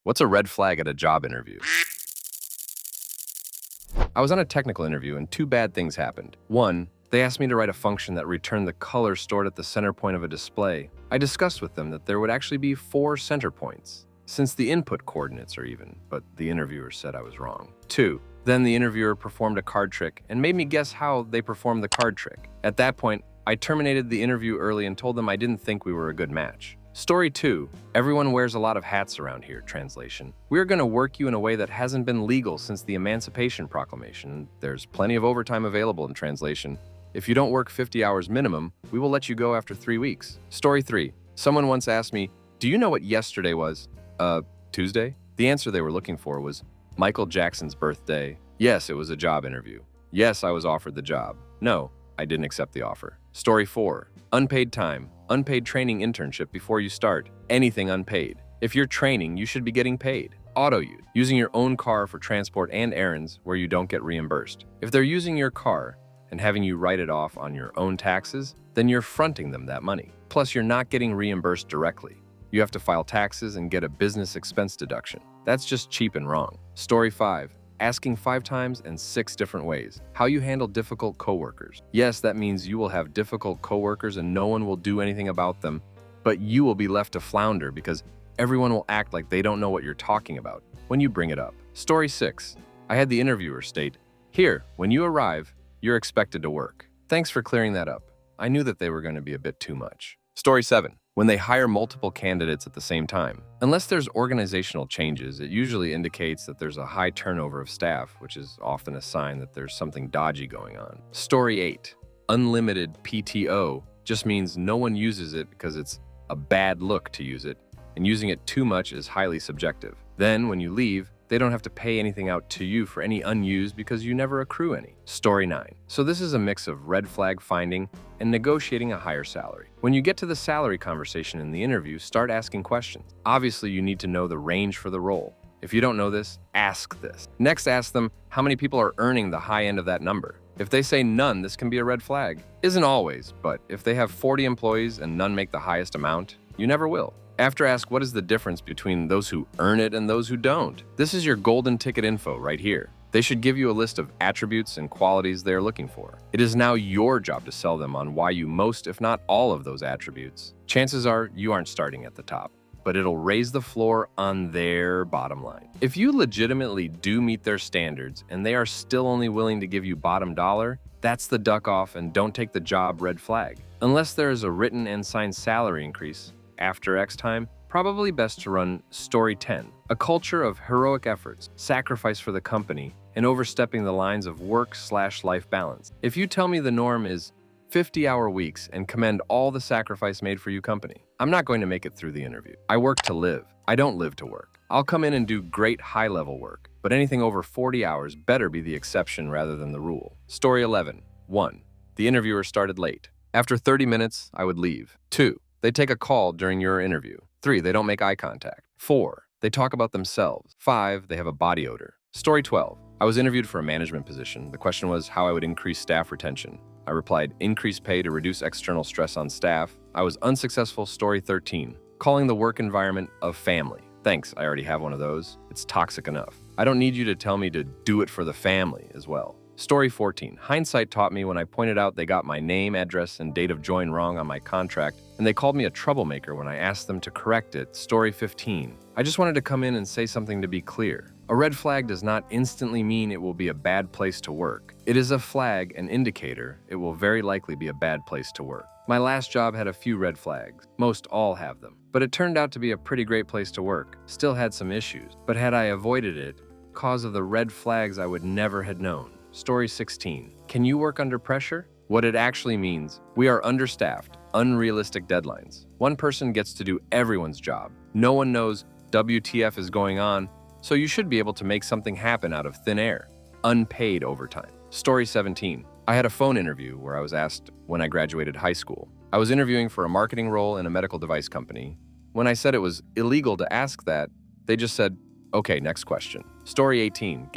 What's a red flag at a job interview? I was on a technical interview and two bad things happened. One, they asked me to write a function that returned the color stored at the center point of a display. I discussed with them that there would actually be 4 center points, since the input coordinates are even, but the interviewer said I was wrong. 2, then the interviewer performed a card trick and made me guess how they performed the card trick. At that point, I terminated the interview early and told them I didn't think we were a good match. Story 2. Everyone wears a lot of hats around here, translation. We're going to work you in a way that hasn't been legal since the Emancipation Proclamation. There's plenty of overtime available in translation. If you don't work 50 hours minimum, we will let you go after 3 weeks. Story 3. Someone once asked me, do you know what yesterday was? Tuesday? The answer they were looking for was Michael Jackson's birthday. Yes, it was a job interview. Yes, I was offered the job. No, I didn't accept the offer. Story 4. Unpaid time. Unpaid training internship before you start. Anything unpaid. If you're training, you should be getting paid. Auto use. Using your own car for transport and errands where you don't get reimbursed. If they're using your car and having you write it off on your own taxes, then you're fronting them that money. Plus, you're not getting reimbursed directly. You have to file taxes and get a business expense deduction. That's just cheap and wrong. Story 5. Asking 5 times and 6 different ways. How you handle difficult coworkers. Yes, that means you will have difficult coworkers and no one will do anything about them, but you will be left to flounder because everyone will act like they don't know what you're talking about when you bring it up. Story 6. I had the interviewer state, here, when you arrive, you're expected to work. Thanks for clearing that up. I knew that they were going to be a bit too much. Story 7. When they hire multiple candidates at the same time. Unless there's organizational changes, it usually indicates that there's a high turnover of staff, which is often a sign that there's something dodgy going on. Story 8. Unlimited PTO just means no one uses it because it's a bad look to use it, and using it too much is highly subjective. Then, when you leave, they don't have to pay anything out to you for any unused because you never accrue any. Story 9. So this is a mix of red flag finding and negotiating a higher salary. When you get to the salary conversation in the interview, start asking questions. Obviously, you need to know the range for the role. If you don't know this, ask this. Next, ask them how many people are earning the high end of that number. If they say none, this can be a red flag. Isn't always, but if they have 40 employees and none make the highest amount, you never will. After, ask what is the difference between those who earn it and those who don't. This is your golden ticket info right here. They should give you a list of attributes and qualities they are looking for. It is now your job to sell them on why you most, if not all of those attributes. Chances are you aren't starting at the top, but it'll raise the floor on their bottom line. If you legitimately do meet their standards and they are still only willing to give you bottom dollar, that's the duck off and don't take the job red flag. Unless there is a written and signed salary increase after X time, probably best to run Story 10, a culture of heroic efforts, sacrifice for the company, and overstepping the lines of work/life balance. If you tell me the norm is 50-hour weeks and commend all the sacrifice made for you company, I'm not going to make it through the interview. I work to live. I don't live to work. I'll come in and do great high-level work, but anything over 40 hours better be the exception rather than the rule. Story 11. 1. The interviewer started late. After 30 minutes, I would leave. 2. They take a call during your interview. 3. They don't make eye contact. 4. They talk about themselves. 5. They have a body odor. Story 12. I was interviewed for a management position. The question was how I would increase staff retention. I replied, increase pay to reduce external stress on staff. I was unsuccessful. Story 13. Calling the work environment of family. Thanks, I already have one of those. It's toxic enough. I don't need you to tell me to do it for the family as well. Story 14. Hindsight taught me when I pointed out they got my name, address, and date of join wrong on my contract, and they called me a troublemaker when I asked them to correct it. Story 15. I just wanted to come in and say something to be clear. A red flag does not instantly mean it will be a bad place to work. It is a flag, an indicator. It will very likely be a bad place to work. My last job had a few red flags. Most all have them. But it turned out to be a pretty great place to work. Still had some issues. But had I avoided it, cause of the red flags I would never had known. Story 16. Can you work under pressure? What it actually means, we are understaffed, unrealistic deadlines. One person gets to do everyone's job. No one knows WTF is going on, so you should be able to make something happen out of thin air. Unpaid overtime. Story 17. I had a phone interview where I was asked when I graduated high school. I was interviewing for a marketing role in a medical device company. When I said it was illegal to ask that, they just said, okay, next question. Story 18.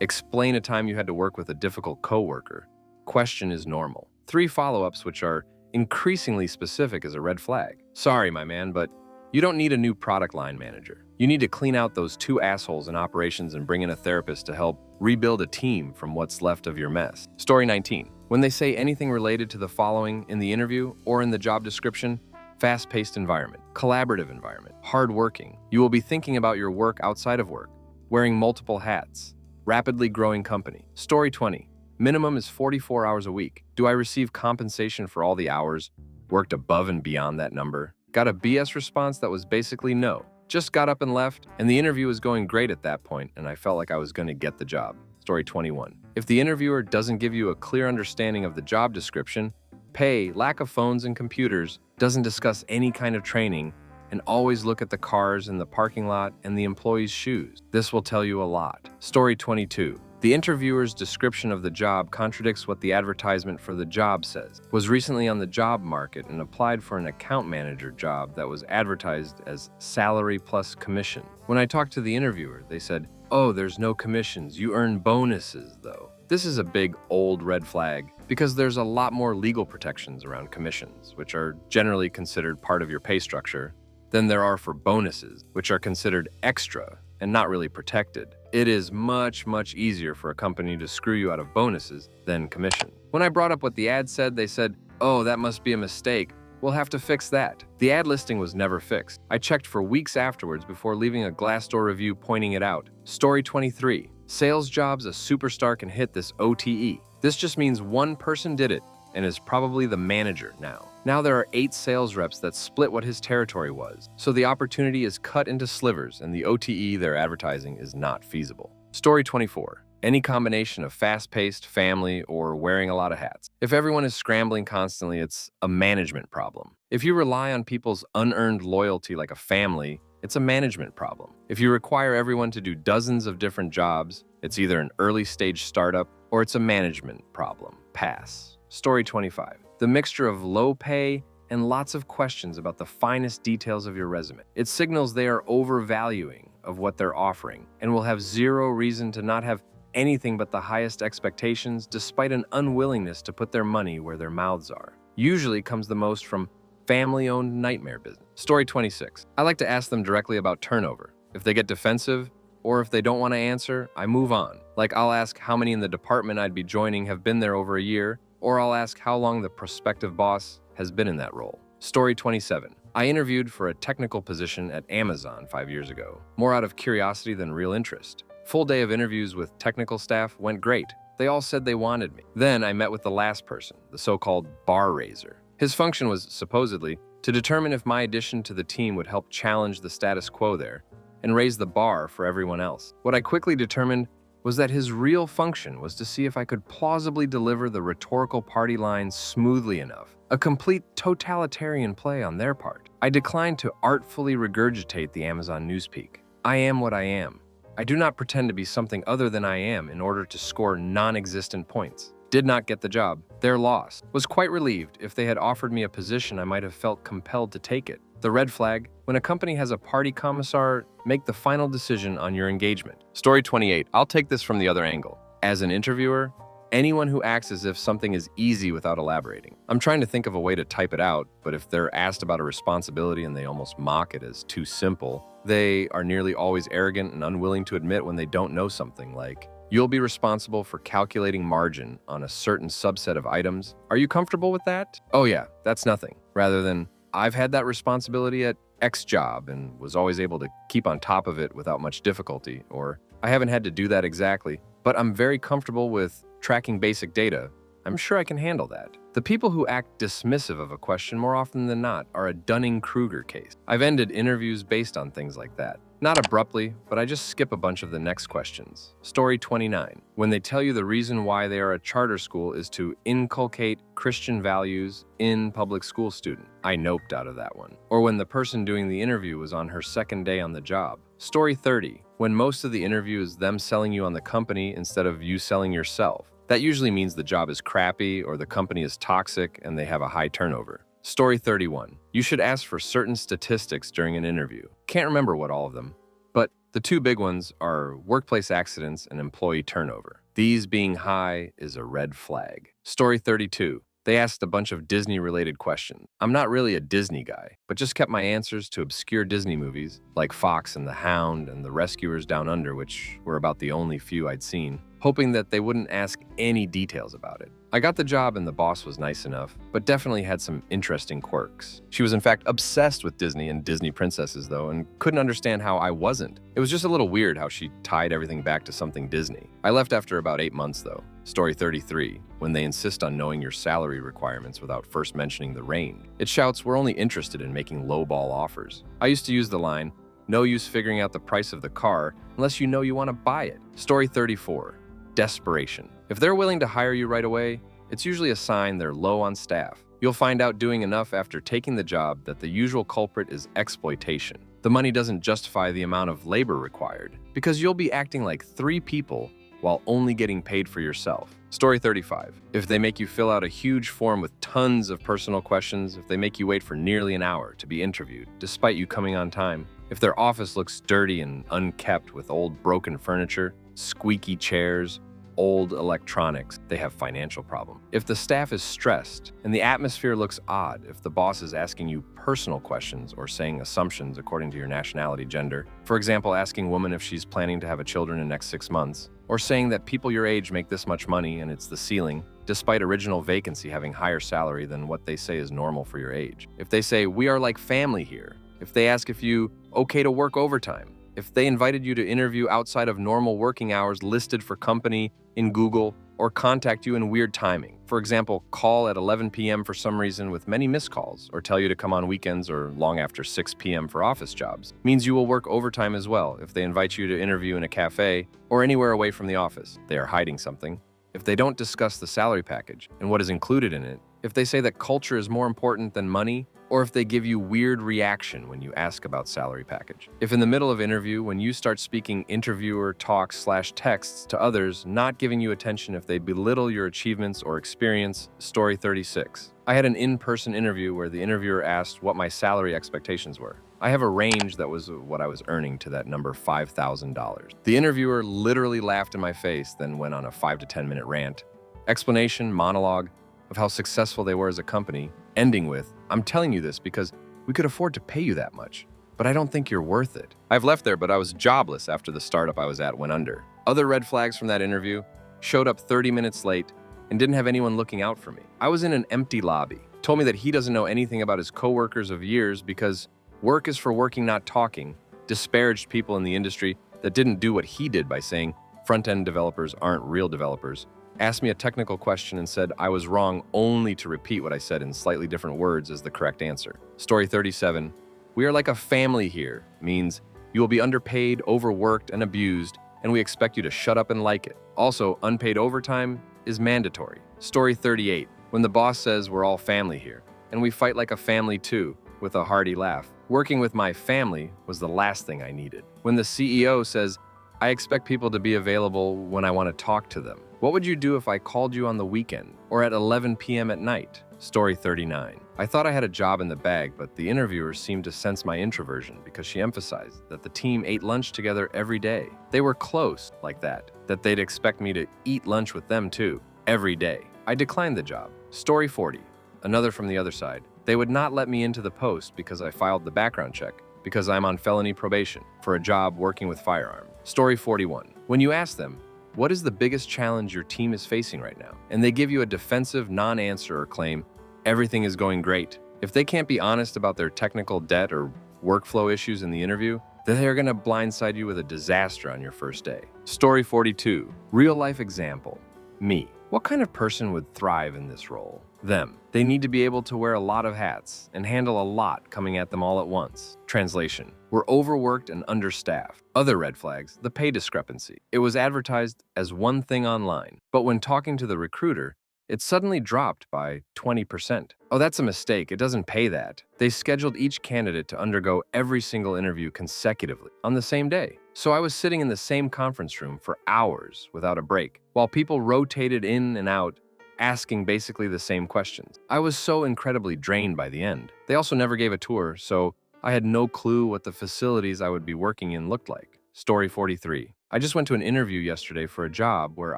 Explain a time you had to work with a difficult coworker. Question is normal. 3 follow-ups which are increasingly specific is a red flag. Sorry, my man, but You don't need a new product line manager. You need to clean out those two assholes in operations and bring in a therapist to help rebuild a team from what's left of your mess. Story 19. When they say anything related to the following in the interview or in the job description, fast-paced environment, collaborative environment, hard-working, you will be thinking about your work outside of work, wearing multiple hats, rapidly growing company. Story 20. Minimum is 44 hours a week. Do I receive compensation for all the hours worked above and beyond that number? Got a BS response that was basically no. Just got up and left, and the interview was going great at that point, and I felt like I was going to get the job. Story 21. If the interviewer doesn't give you a clear understanding of the job description, pay, lack of phones and computers, doesn't discuss any kind of training, and always look at the cars in the parking lot and the employee's shoes, this will tell you a lot. Story 22. The interviewer's description of the job contradicts what the advertisement for the job says. Was recently on the job market and applied for an account manager job that was advertised as salary plus commission. When I talked to the interviewer, they said, "Oh, there's no commissions, you earn bonuses though." This is a big old red flag because there's a lot more legal protections around commissions, which are generally considered part of your pay structure, than there are for bonuses, which are considered extra and not really protected. It is much, much easier for a company to screw you out of bonuses than commission. When I brought up what the ad said, they said, "Oh, that must be a mistake. We'll have to fix that." The ad listing was never fixed. I checked for weeks afterwards before leaving a Glassdoor review pointing it out. Story 23. Sales jobs a superstar can hit this OTE. This just means one person did it and is probably the manager now. Now there are 8 sales reps that split what his territory was, so the opportunity is cut into slivers and the OTE they're advertising is not feasible. Story 24. Any combination of fast-paced, family, or wearing a lot of hats. If everyone is scrambling constantly, it's a management problem. If you rely on people's unearned loyalty like a family, it's a management problem. If you require everyone to do dozens of different jobs, it's either an early-stage startup or it's a management problem. Pass. Story 25. The mixture of low pay and lots of questions about the finest details of your resume. It signals they are overvaluing of what they're offering and will have zero reason to not have anything but the highest expectations despite an unwillingness to put their money where their mouths are. Usually comes the most from family-owned nightmare business. Story 26. I like to ask them directly about turnover. If they get defensive, or if they don't want to answer, I move on. Like I'll ask how many in the department I'd be joining have been there over a year, or I'll ask how long the prospective boss has been in that role. Story 27. I interviewed for a technical position at Amazon 5 years ago, more out of curiosity than real interest. Full day of interviews with technical staff went great. They all said they wanted me. Then I met with the last person, the so-called bar raiser. His function was, supposedly, to determine if my addition to the team would help challenge the status quo there and raise the bar for everyone else. What I quickly determined was that his real function was to see if I could plausibly deliver the rhetorical party lines smoothly enough. A complete totalitarian play on their part. I declined to artfully regurgitate the Amazon newspeak. I am what I am. I do not pretend to be something other than I am in order to score non-existent points. Did not get the job. Their loss. Was quite relieved. If they had offered me a position, I might have felt compelled to take it. The red flag, when a company has a party commissar, make the final decision on your engagement. Story 28. I'll take this from the other angle. As an interviewer, anyone who acts as if something is easy without elaborating. I'm trying to think of a way to type it out, but if they're asked about a responsibility and they almost mock it as too simple, they are nearly always arrogant and unwilling to admit when they don't know something, like, "You'll be responsible for calculating margin on a certain subset of items. Are you comfortable with that?" "Oh yeah, that's nothing." Rather than, "I've had that responsibility at X job and was always able to keep on top of it without much difficulty," or "I haven't had to do that exactly, but I'm very comfortable with tracking basic data. I'm sure I can handle that." The people who act dismissive of a question more often than not are a Dunning-Kruger case. I've ended interviews based on things like that. Not abruptly, but I just skip a bunch of the next questions. Story 29. When they tell you the reason why they are a charter school is to inculcate Christian values in public school student. I noped out of that one. Or when the person doing the interview was on her second day on the job. Story 30. When most of the interview is them selling you on the company instead of you selling yourself. That usually means the job is crappy or the company is toxic and they have a high turnover. Story 31. You should ask for certain statistics during an interview. Can't remember what all of them, but the two big ones are workplace accidents and employee turnover. These being high is a red flag. Story 32. They asked a bunch of Disney-related questions. I'm not really a Disney guy, but just kept my answers to obscure Disney movies like Fox and the Hound and The Rescuers Down Under, which were about the only few I'd seen, hoping that they wouldn't ask any details about it. I got the job and the boss was nice enough, but definitely had some interesting quirks. She was in fact obsessed with Disney and Disney princesses though, and couldn't understand how I wasn't. It was just a little weird how she tied everything back to something Disney. I left after about 8 months though. Story 33, when they insist on knowing your salary requirements without first mentioning the range. It shouts, "We're only interested in making lowball offers." I used to use the line, "No use figuring out the price of the car unless you know you want to buy it." Story 34, desperation. If they're willing to hire you right away, it's usually a sign they're low on staff. You'll find out doing enough after taking the job that the usual culprit is exploitation. The money doesn't justify the amount of labor required, because you'll be acting like 3 people while only getting paid for yourself. Story 35. If they make you fill out a huge form with tons of personal questions, if they make you wait for nearly an hour to be interviewed, despite you coming on time, if their office looks dirty and unkept with old broken furniture, squeaky chairs, old electronics, they have financial problem. If the staff is stressed and the atmosphere looks odd, if the boss is asking you personal questions or saying assumptions according to your nationality, gender, for example, asking woman if she's planning to have a children in the next 6 months, or saying that people your age make this much money and it's the ceiling, despite original vacancy having higher salary than what they say is normal for your age. If they say, "We are like family here," if they ask if you okay to work overtime, if they invited you to interview outside of normal working hours listed for company in Google, or contact you in weird timing. For example, call at 11 p.m. for some reason with many missed calls, or tell you to come on weekends or long after 6 p.m. for office jobs. Means you will work overtime as well if they invite you to interview in a cafe or anywhere away from the office. They are hiding something. If they don't discuss the salary package and what is included in it, if they say that culture is more important than money, or if they give you weird reaction when you ask about salary package. If in the middle of interview, when you start speaking interviewer talk/texts to others, not giving you attention if they belittle your achievements or experience. Story 36. I had an in-person interview where the interviewer asked what my salary expectations were. I have a range that was what I was earning to that number, $5,000. The interviewer literally laughed in my face, then went on a 5 to 10 minute rant, explanation, monologue of how successful they were as a company, ending with, "I'm telling you this because we could afford to pay you that much, but I don't think you're worth it." I've left there, but I was jobless after the startup I was at went under. Other red flags from that interview: showed up 30 minutes late and didn't have anyone looking out for me. I was in an empty lobby. Told me that he doesn't know anything about his coworkers of years because work is for working, not talking. Disparaged people in the industry that didn't do what he did by saying front-end developers aren't real developers. Asked me a technical question and said I was wrong only to repeat what I said in slightly different words as the correct answer. Story 37. We are like a family here means you will be underpaid, overworked, and abused, and we expect you to shut up and like it. Also, unpaid overtime is mandatory. Story 38. When the boss says we're all family here, and we fight like a family too, with a hearty laugh. Working with my family was the last thing I needed. When the CEO says, I expect people to be available when I want to talk to them. What would you do if I called you on the weekend or at 11 p.m. at night? Story 39. I thought I had a job in the bag, but the interviewer seemed to sense my introversion because she emphasized that the team ate lunch together every day. They were close like that they'd expect me to eat lunch with them too, every day. I declined the job. Story 40. Another from the other side. They would not let me into the post because I filed the background check, because I'm on felony probation for a job working with firearms. Story 41. When you ask them, what is the biggest challenge your team is facing right now? And they give you a defensive non-answer or claim, everything is going great. If they can't be honest about their technical debt or workflow issues in the interview, then they're gonna blindside you with a disaster on your first day. Story 42. Real life example. Me. What kind of person would thrive in this role? Them. They need to be able to wear a lot of hats and handle a lot coming at them all at once. Translation. We're overworked and understaffed. Other red flags, the pay discrepancy. It was advertised as one thing online, but when talking to the recruiter, it suddenly dropped by 20%. Oh, that's a mistake. It doesn't pay that. They scheduled each candidate to undergo every single interview consecutively on the same day. So I was sitting in the same conference room for hours without a break, while people rotated in and out, asking basically the same questions. I was so incredibly drained by the end. They also never gave a tour, so I had no clue what the facilities I would be working in looked like. Story 43. I just went to an interview yesterday for a job where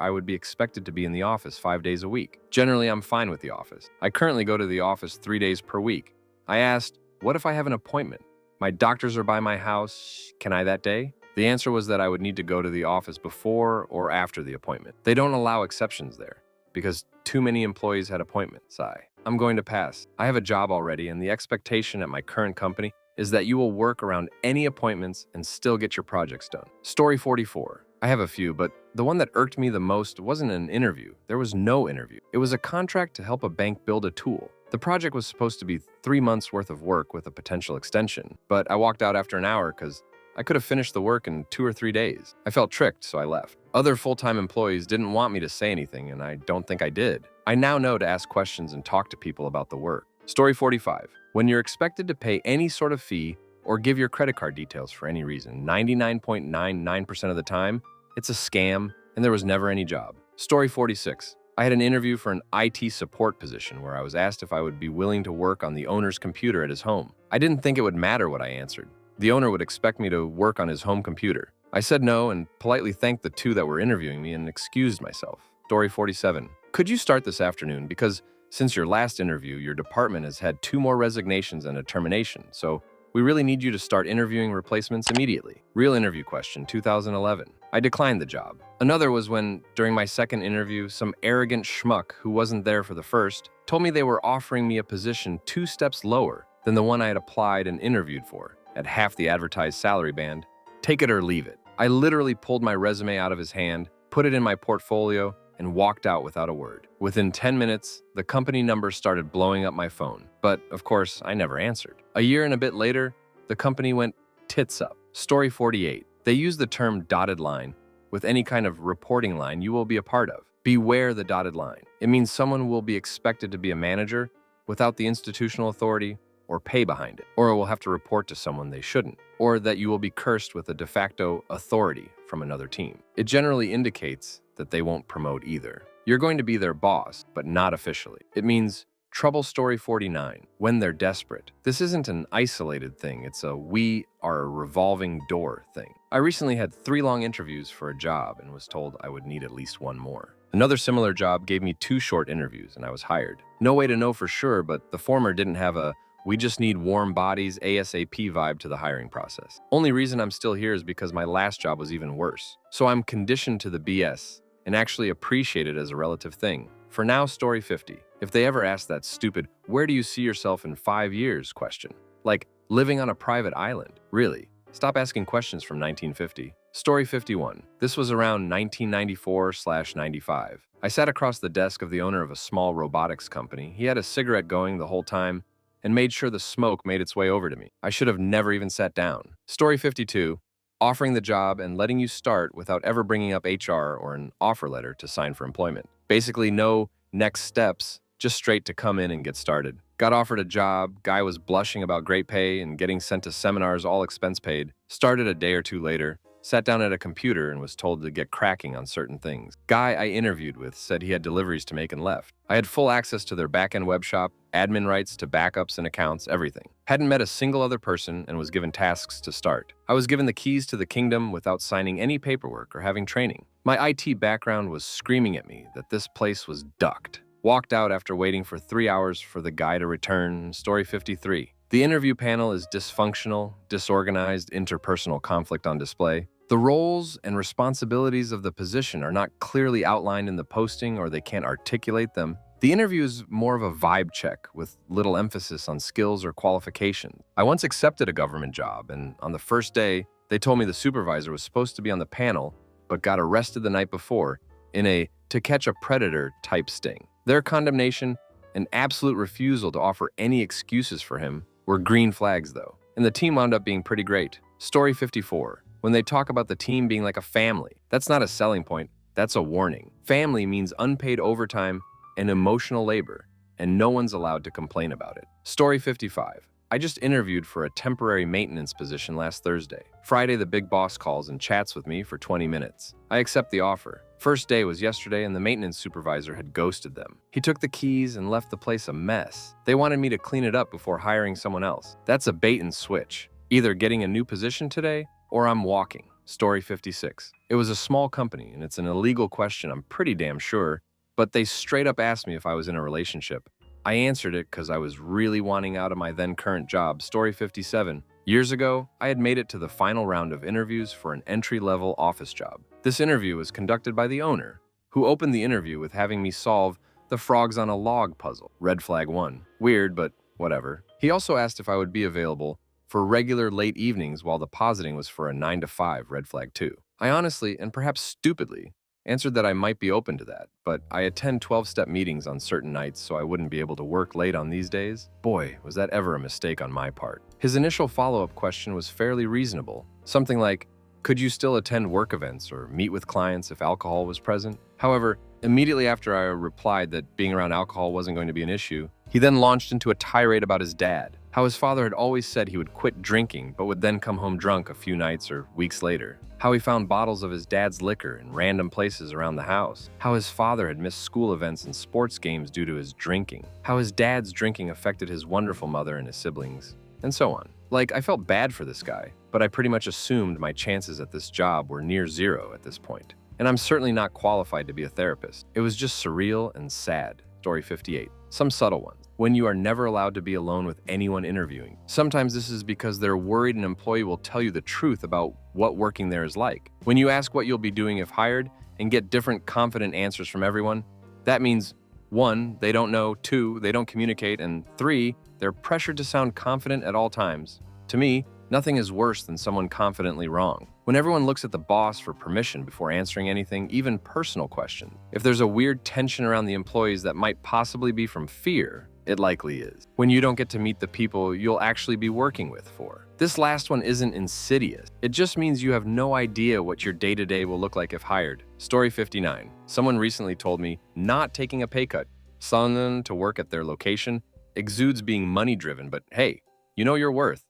I would be expected to be in the office 5 days a week. Generally, I'm fine with the office. I currently go to the office 3 days per week. I asked, what if I have an appointment? My doctors are by my house. Can I that day? The answer was that I would need to go to the office before or after the appointment. They don't allow exceptions there because too many employees had appointments. I'm going to pass. I have a job already, and the expectation at my current company is that you will work around any appointments and still get your projects done. Story 44. I have a few, but the one that irked me the most wasn't an interview. There was no interview. It was a contract to help a bank build a tool. The project was supposed to be 3 months worth of work with a potential extension, but I walked out after an hour because I could have finished the work in 2 or 3 days. I felt tricked, so I left. Other full-time employees didn't want me to say anything, and I don't think I did. I now know to ask questions and talk to people about the work. Story 45. When you're expected to pay any sort of fee or give your credit card details for any reason, 99.99% of the time, it's a scam and there was never any job. Story 46. I had an interview for an IT support position where I was asked if I would be willing to work on the owner's computer at his home. I didn't think it would matter what I answered. The owner would expect me to work on his home computer. I said no and politely thanked the two that were interviewing me and excused myself. Story 47. Could you start this afternoon? Because since your last interview, your department has had 2 more resignations and a termination, so we really need you to start interviewing replacements immediately. Real interview question, 2011. I declined the job. Another was when, during my second interview, some arrogant schmuck who wasn't there for the first told me they were offering me a position 2 steps lower than the one I had applied and interviewed for, at half the advertised salary band. Take it or leave it. I literally pulled my resume out of his hand, put it in my portfolio, and walked out without a word. Within 10 minutes, the company number started blowing up my phone. But, of course, I never answered. A year and a bit later, the company went tits up. Story 48. They use the term dotted line with any kind of reporting line you will be a part of. Beware the dotted line. It means someone will be expected to be a manager without the institutional authority or pay behind it, or will have to report to someone they shouldn't, or that you will be cursed with a de facto authority from another team. It generally indicates that they won't promote either. You're going to be their boss, but not officially. It means trouble. Story 49, when they're desperate. This isn't an isolated thing, it's a we are a revolving door thing. I recently had 3 long interviews for a job and was told I would need at least 1 more. Another similar job gave me 2 short interviews and I was hired. No way to know for sure, but the former didn't have a we just need warm bodies ASAP vibe to the hiring process. Only reason I'm still here is because my last job was even worse. So I'm conditioned to the BS and actually appreciate it as a relative thing. For now, story 50. If they ever ask that stupid, where do you see yourself in 5 years question, like living on a private island, really? Stop asking questions from 1950. Story 51. This was around 1994/95. I sat across the desk of the owner of a small robotics company. He had a cigarette going the whole time and made sure the smoke made its way over to me. I should have never even sat down. Story 52. Offering the job and letting you start without ever bringing up HR or an offer letter to sign for employment. Basically, no next steps, just straight to come in and get started. Got offered a job, guy was blushing about great pay and getting sent to seminars all expense paid. Started a day or 2 later, sat down at a computer and was told to get cracking on certain things. Guy I interviewed with said he had deliveries to make and left. I had full access to their back-end web shop, admin rights to backups and accounts, everything. Hadn't met a single other person and was given tasks to start. I was given the keys to the kingdom without signing any paperwork or having training. My IT background was screaming at me that this place was ducked. Walked out after waiting for 3 hours for the guy to return. Story 53. The interview panel is dysfunctional, disorganized, interpersonal conflict on display. The roles and responsibilities of the position are not clearly outlined in the posting or they can't articulate them. The interview is more of a vibe check with little emphasis on skills or qualifications. I once accepted a government job, and on the first day, they told me the supervisor was supposed to be on the panel but got arrested the night before in a to catch a predator type sting. Their condemnation and absolute refusal to offer any excuses for him were green flags though, and the team wound up being pretty great. Story 54. When they talk about the team being like a family, that's not a selling point, that's a warning. Family means unpaid overtime and emotional labor, and no one's allowed to complain about it. Story 55. I just interviewed for a temporary maintenance position last Thursday. Friday, the big boss calls and chats with me for 20 minutes. I accept the offer. First day was yesterday and the maintenance supervisor had ghosted them. He took the keys and left the place a mess. They wanted me to clean it up before hiring someone else. That's a bait and switch. Either getting a new position today or I'm walking. Story 56. It was a small company, and it's an illegal question, I'm pretty damn sure, but they straight up asked me if I was in a relationship. I answered it because I was really wanting out of my then current job. Story 57. Years ago, I had made it to the final round of interviews for an entry-level office job. This interview was conducted by the owner, who opened the interview with having me solve the frogs on a log puzzle. Red flag 1. Weird, but whatever. He also asked if I would be available for regular late evenings while depositing was for a 9 to 5, red flag 2. I honestly, and perhaps stupidly, answered that I might be open to that, but I attend 12-step meetings on certain nights, so I wouldn't be able to work late on these days. Boy, was that ever a mistake on my part. His initial follow-up question was fairly reasonable. Something like, could you still attend work events or meet with clients if alcohol was present? However, immediately after I replied that being around alcohol wasn't going to be an issue, he then launched into a tirade about his dad, how his father had always said he would quit drinking but would then come home drunk a few nights or weeks later, how he found bottles of his dad's liquor in random places around the house, how his father had missed school events and sports games due to his drinking, how his dad's drinking affected his wonderful mother and his siblings, and so on. Like, I felt bad for this guy, but I pretty much assumed my chances at this job were near zero at this point. And I'm certainly not qualified to be a therapist. It was just surreal and sad. Story 58. Some subtle ones. When you are never allowed to be alone with anyone interviewing. Sometimes this is because they're worried an employee will tell you the truth about what working there is like. When you ask what you'll be doing if hired and get different confident answers from everyone, that means 1, they don't know, 2, they don't communicate, and 3, they're pressured to sound confident at all times. To me, nothing is worse than someone confidently wrong. When everyone looks at the boss for permission before answering anything, even personal questions. If there's a weird tension around the employees that might possibly be from fear, it likely is. When you don't get to meet the people you'll actually be working with for. This last one isn't insidious. It just means you have no idea what your day-to-day will look like if hired. Story 59. Someone recently told me not taking a pay cut, someone to work at their location, exudes being money-driven, but hey, you know your worth.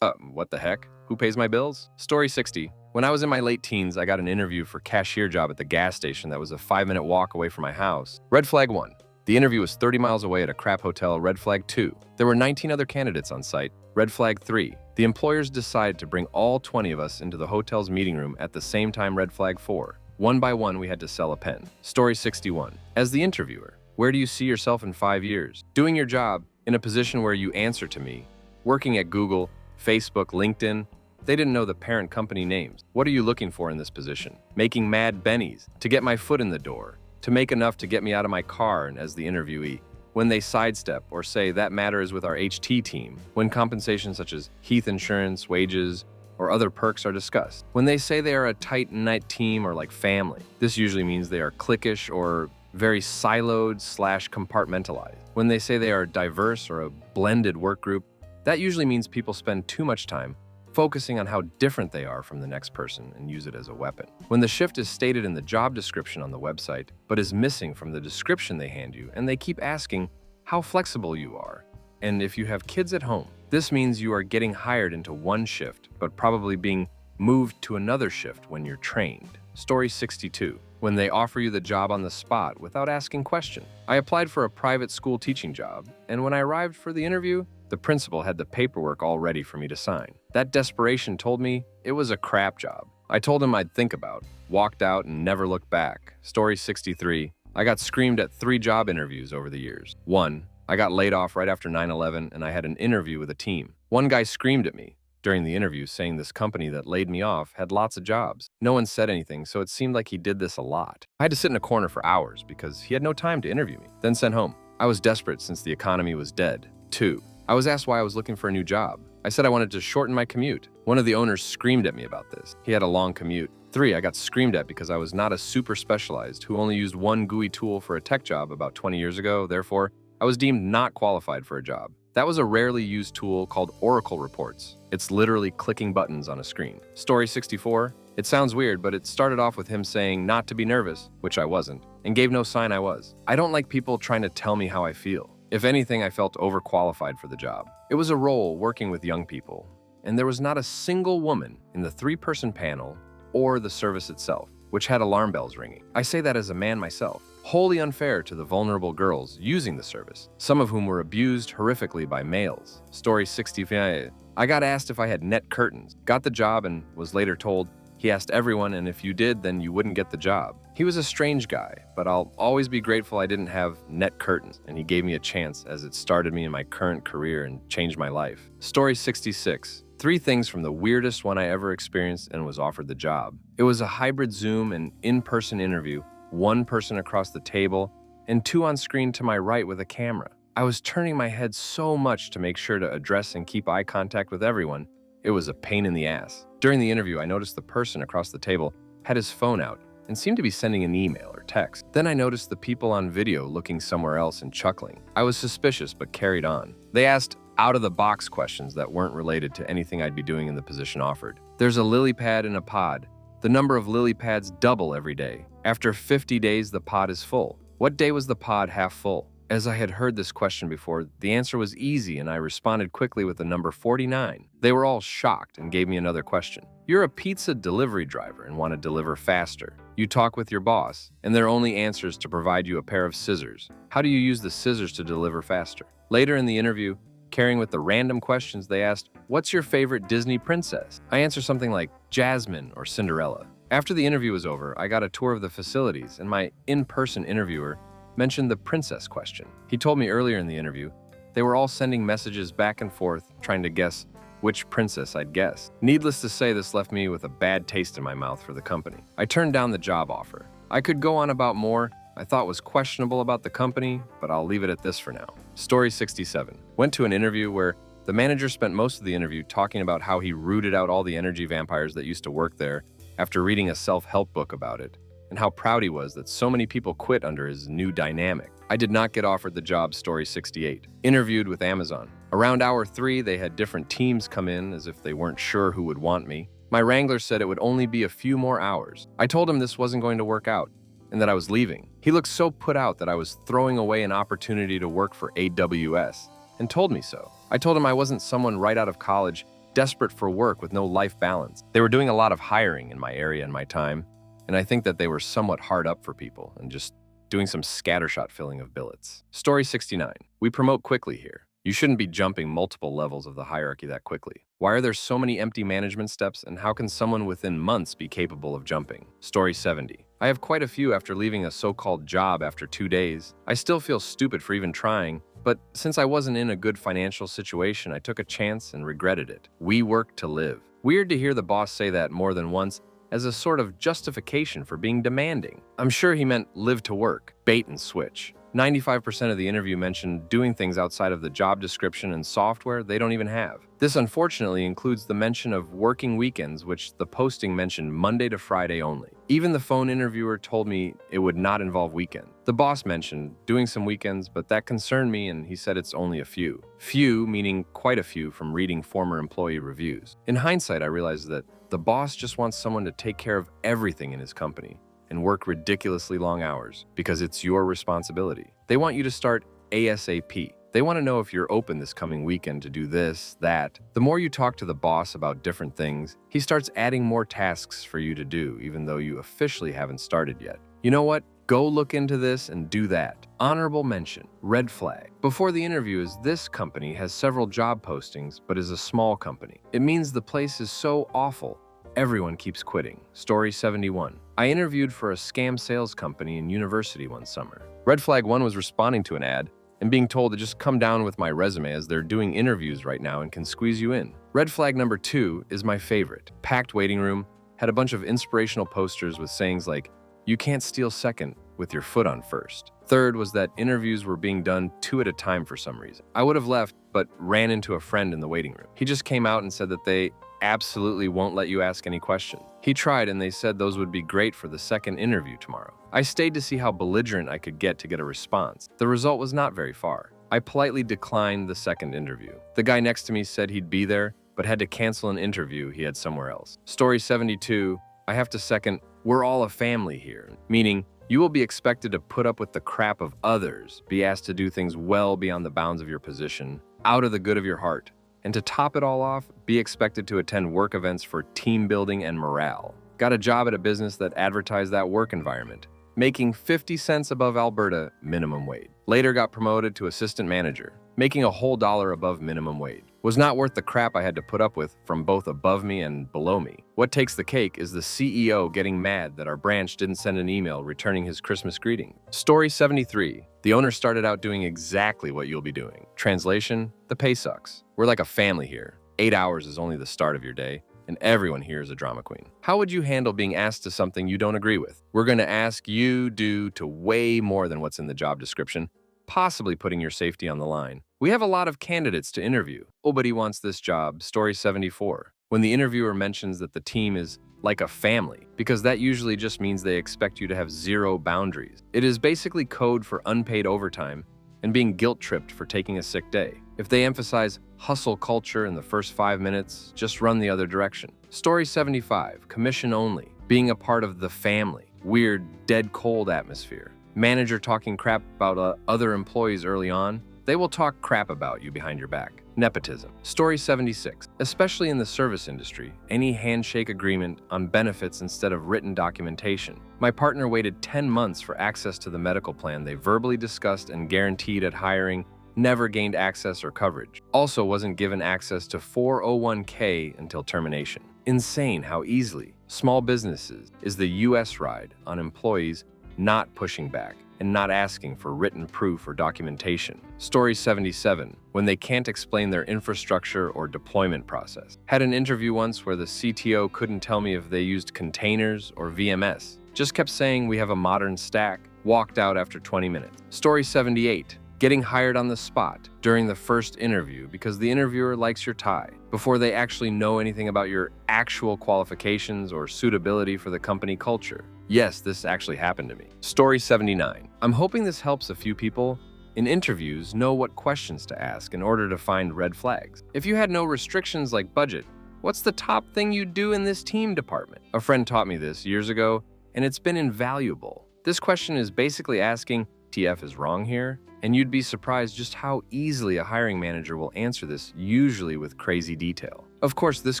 What the heck? Who pays my bills? Story 60. When I was in my late teens, I got an interview for cashier job at the gas station that was a 5-minute walk away from my house. Red flag 1. The interview was 30 miles away at a crap hotel. Red flag 2. There were 19 other candidates on site. Red flag 3. The employers decided to bring all 20 of us into the hotel's meeting room at the same time. Red flag 4. One by one, we had to sell a pen. Story 61. As the interviewer, where do you see yourself in 5 years? Doing your job in a position where you answer to me. Working at Google, Facebook, LinkedIn. They didn't know the parent company names. What are you looking for in this position? Making mad bennies, to get my foot in the door, to make enough to get me out of my car and as the interviewee. When they sidestep or say that matter is with our HT team, when compensation such as Heath insurance, wages, or other perks are discussed. When they say they are a tight-knit team or like family, this usually means they are cliquish or very siloed/compartmentalized. When they say they are diverse or a blended work group, that usually means people spend too much time focusing on how different they are from the next person and use it as a weapon. When the shift is stated in the job description on the website, but is missing from the description they hand you, and they keep asking how flexible you are, and if you have kids at home, this means you are getting hired into one shift, but probably being moved to another shift when you're trained. Story 62. When they offer you the job on the spot without asking questions. I applied for a private school teaching job, and when I arrived for the interview, the principal had the paperwork all ready for me to sign. That desperation told me it was a crap job. I told him I'd think about, walked out, and never looked back. Story 63. I got screamed at 3 job interviews over the years. 1. I got laid off right after 9/11, and I had an interview with a team. One guy screamed at me during the interview saying this company that laid me off had lots of jobs. No one said anything, so it seemed like he did this a lot. I had to sit in a corner for hours because he had no time to interview me, then sent home. I was desperate since the economy was dead. 2. I was asked why I was looking for a new job. I said I wanted to shorten my commute. One of the owners screamed at me about this. He had a long commute. 3. I got screamed at because I was not a super specialized who only used one GUI tool for a tech job about 20 years ago. Therefore, I was deemed not qualified for a job. That was a rarely used tool called Oracle Reports. It's literally clicking buttons on a screen. Story 64. It sounds weird, but it started off with him saying not to be nervous, which I wasn't, and gave no sign I was. I don't like people trying to tell me how I feel. If anything, I felt overqualified for the job. It was a role working with young people, and there was not a single woman in the 3-person panel or the service itself, which had alarm bells ringing. I say that as a man myself. Wholly unfair to the vulnerable girls using the service, some of whom were abused horrifically by males. Story 65. I got asked if I had net curtains, got the job, and was later told He asked everyone, and if you did, then you wouldn't get the job. He was a strange guy, but I'll always be grateful I didn't have net curtains, and he gave me a chance as it started me in my current career and changed my life. Story 66. 3 things from the weirdest one I ever experienced and was offered the job. It was a hybrid Zoom and in-person interview, 1 person across the table, and 2 on screen to my right with a camera. I was turning my head so much to make sure to address and keep eye contact with everyone. It was a pain in the ass. During the interview, I noticed the person across the table had his phone out and seemed to be sending an email or text. Then I noticed the people on video looking somewhere else and chuckling. I was suspicious but carried on. They asked out-of-the-box questions that weren't related to anything I'd be doing in the position offered. There's a lily pad in a pod. The number of lily pads double every day. After 50 days, the pod is full. What day was the pod half full? As I had heard this question before, the answer was easy and I responded quickly with the number 49. They were all shocked and gave me another question. You're a pizza delivery driver and want to deliver faster. You talk with your boss, and their only answer is to provide you a pair of scissors. How do you use the scissors to deliver faster? Later in the interview, carrying with the random questions, they asked, "What's your favorite Disney princess?" I answered something like Jasmine or Cinderella. After the interview was over, I got a tour of the facilities, and my in-person interviewer mentioned the princess question. He told me earlier in the interview, they were all sending messages back and forth, trying to guess which princess I'd guess. Needless to say, this left me with a bad taste in my mouth for the company. I turned down the job offer. I could go on about more I thought was questionable about the company, but I'll leave it at this for now. Story 67. Went to an interview where the manager spent most of the interview talking about how he rooted out all the energy vampires that used to work there after reading a self-help book about it, and how proud he was that so many people quit under his new dynamic. I did not get offered the job. Story 68. Interviewed with Amazon. Around hour 3, they had different teams come in as if they weren't sure who would want me. My wrangler said it would only be a few more hours. I told him this wasn't going to work out and that I was leaving. He looked so put out that I was throwing away an opportunity to work for AWS and told me so. I told him I wasn't someone right out of college, desperate for work with no life balance. They were doing a lot of hiring in my area and my time, and I think that they were somewhat hard up for people and just doing some scattershot filling of billets. Story 69. We promote quickly here. You shouldn't be jumping multiple levels of the hierarchy that quickly. Why are there so many empty management steps, and how can someone within months be capable of jumping? Story 70. I have quite a few after leaving a so-called job after 2 days. I still feel stupid for even trying, but since I wasn't in a good financial situation, I took a chance and regretted it. We work to live. Weird to hear the boss say that more than once as a sort of justification for being demanding. I'm sure he meant live to work, bait and switch. 95% of the interview mentioned doing things outside of the job description and software they don't even have. This unfortunately includes the mention of working weekends, which the posting mentioned Monday to Friday only. Even the phone interviewer told me it would not involve weekend. The boss mentioned doing some weekends, but that concerned me and he said it's only a few. Few meaning quite a few from reading former employee reviews. In hindsight, I realized that the boss just wants someone to take care of everything in his company and work ridiculously long hours because it's your responsibility. They want you to start ASAP. They want to know if you're open this coming weekend to do this, that. The more you talk to the boss about different things, he starts adding more tasks for you to do, even though you officially haven't started yet. You know what? Go look into this and do that. Honorable mention. Red flag. Before the interview is this company has several job postings, but is a small company. It means the place is so awful, everyone keeps quitting. Story 71. I interviewed for a scam sales company in university one summer. Red flag 1 was responding to an ad and being told to just come down with my resume as they're doing interviews right now and can squeeze you in. Red flag number 2 is my favorite. Packed waiting room, had a bunch of inspirational posters with sayings like, "You can't steal second with your foot on first." Third was that interviews were being done 2 at a time for some reason. I would have left, but ran into a friend in the waiting room. He just came out and said that they absolutely won't let you ask any questions. He tried and they said those would be great for the second interview tomorrow. I stayed to see how belligerent I could get to get a response. The result was not very far. I politely declined the second interview. The guy next to me said he'd be there, but had to cancel an interview he had somewhere else. Story 72. I have to second, we're all a family here, meaning you will be expected to put up with the crap of others, be asked to do things well beyond the bounds of your position, out of the good of your heart. And to top it all off, be expected to attend work events for team building and morale. Got a job at a business that advertised that work environment, making 50 cents above Alberta minimum wage. Later got promoted to assistant manager, making a whole $1 above minimum wage. was not worth the crap I had to put up with from both above me and below me. What takes the cake is the CEO getting mad that our branch didn't send an email returning his Christmas greeting. Story 73. The owner started out doing exactly what you'll be doing. Translation: the pay sucks. We're like a family here. 8 hours is only the start of your day, and everyone here is a drama queen. How would you handle being asked to something you don't agree with? We're going to ask you to way more than what's in the job description, possibly putting your safety on the line. We have a lot of candidates to interview. Nobody wants this job. Story 74. When the interviewer mentions that the team is like a family, because that usually just means they expect you to have zero boundaries. It is basically code for unpaid overtime and being guilt-tripped for taking a sick day. If they emphasize hustle culture in the first 5 minutes, just run the other direction. Story 75. Commission only. Being a part of the family. Weird, dead cold atmosphere. Manager talking crap about other employees early on. They will talk crap about you behind your back. Nepotism. Story 76. Especially in the service industry, any handshake agreement on benefits instead of written documentation. My partner waited 10 months for access to the medical plan they verbally discussed and guaranteed at hiring, never gained access or coverage. Also wasn't given access to 401k until termination. Insane how easily small businesses is the US ride on employees not pushing back and not asking for written proof or documentation. Story 77. When they can't explain their infrastructure or deployment process. Had an interview once where the CTO couldn't tell me if they used containers or VMS. Just kept saying we have a modern stack. Walked out after 20 minutes. Story 78. Getting hired on the spot during the first interview because the interviewer likes your tie before they actually know anything about your actual qualifications or suitability for the company culture. Yes, this actually happened to me. Story 79. I'm hoping this helps a few people in interviews know what questions to ask in order to find red flags. If you had no restrictions like budget, what's the top thing you do in this team department? A friend taught me this years ago, and it's been invaluable. This question is basically asking, TF is wrong here? And you'd be surprised just how easily a hiring manager will answer this, usually with crazy detail. Of course, this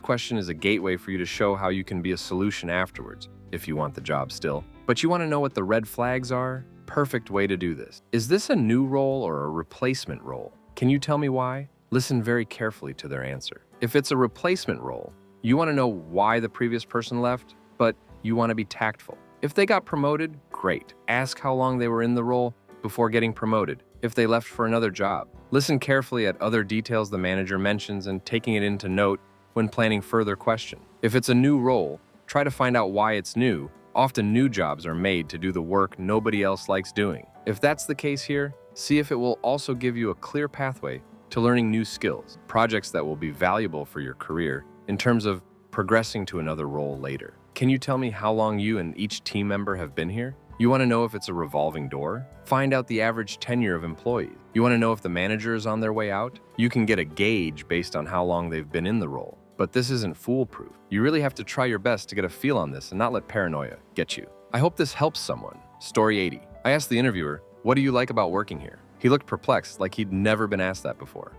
question is a gateway for you to show how you can be a solution afterwards, if you want the job still. But you want to know what the red flags are? Perfect way to do this. Is this a new role or a replacement role? Can you tell me why? Listen very carefully to their answer. If it's a replacement role, you want to know why the previous person left, but you want to be tactful. If they got promoted, great. Ask how long they were in the role before getting promoted. If they left for another job. Listen carefully at other details the manager mentions and taking it into note when planning further question. If it's a new role, try to find out why it's new. Often new jobs are made to do the work nobody else likes doing. If that's the case here, see if it will also give you a clear pathway to learning new skills, projects that will be valuable for your career in terms of progressing to another role later. Can you tell me how long you and each team member have been here? You want to know if it's a revolving door? Find out the average tenure of employees. You want to know if the manager is on their way out? You can get a gauge based on how long they've been in the role. But this isn't foolproof. You really have to try your best to get a feel on this and not let paranoia get you. I hope this helps someone. Story 80. I asked the interviewer, what do you like about working here? He looked perplexed, like he'd never been asked that before.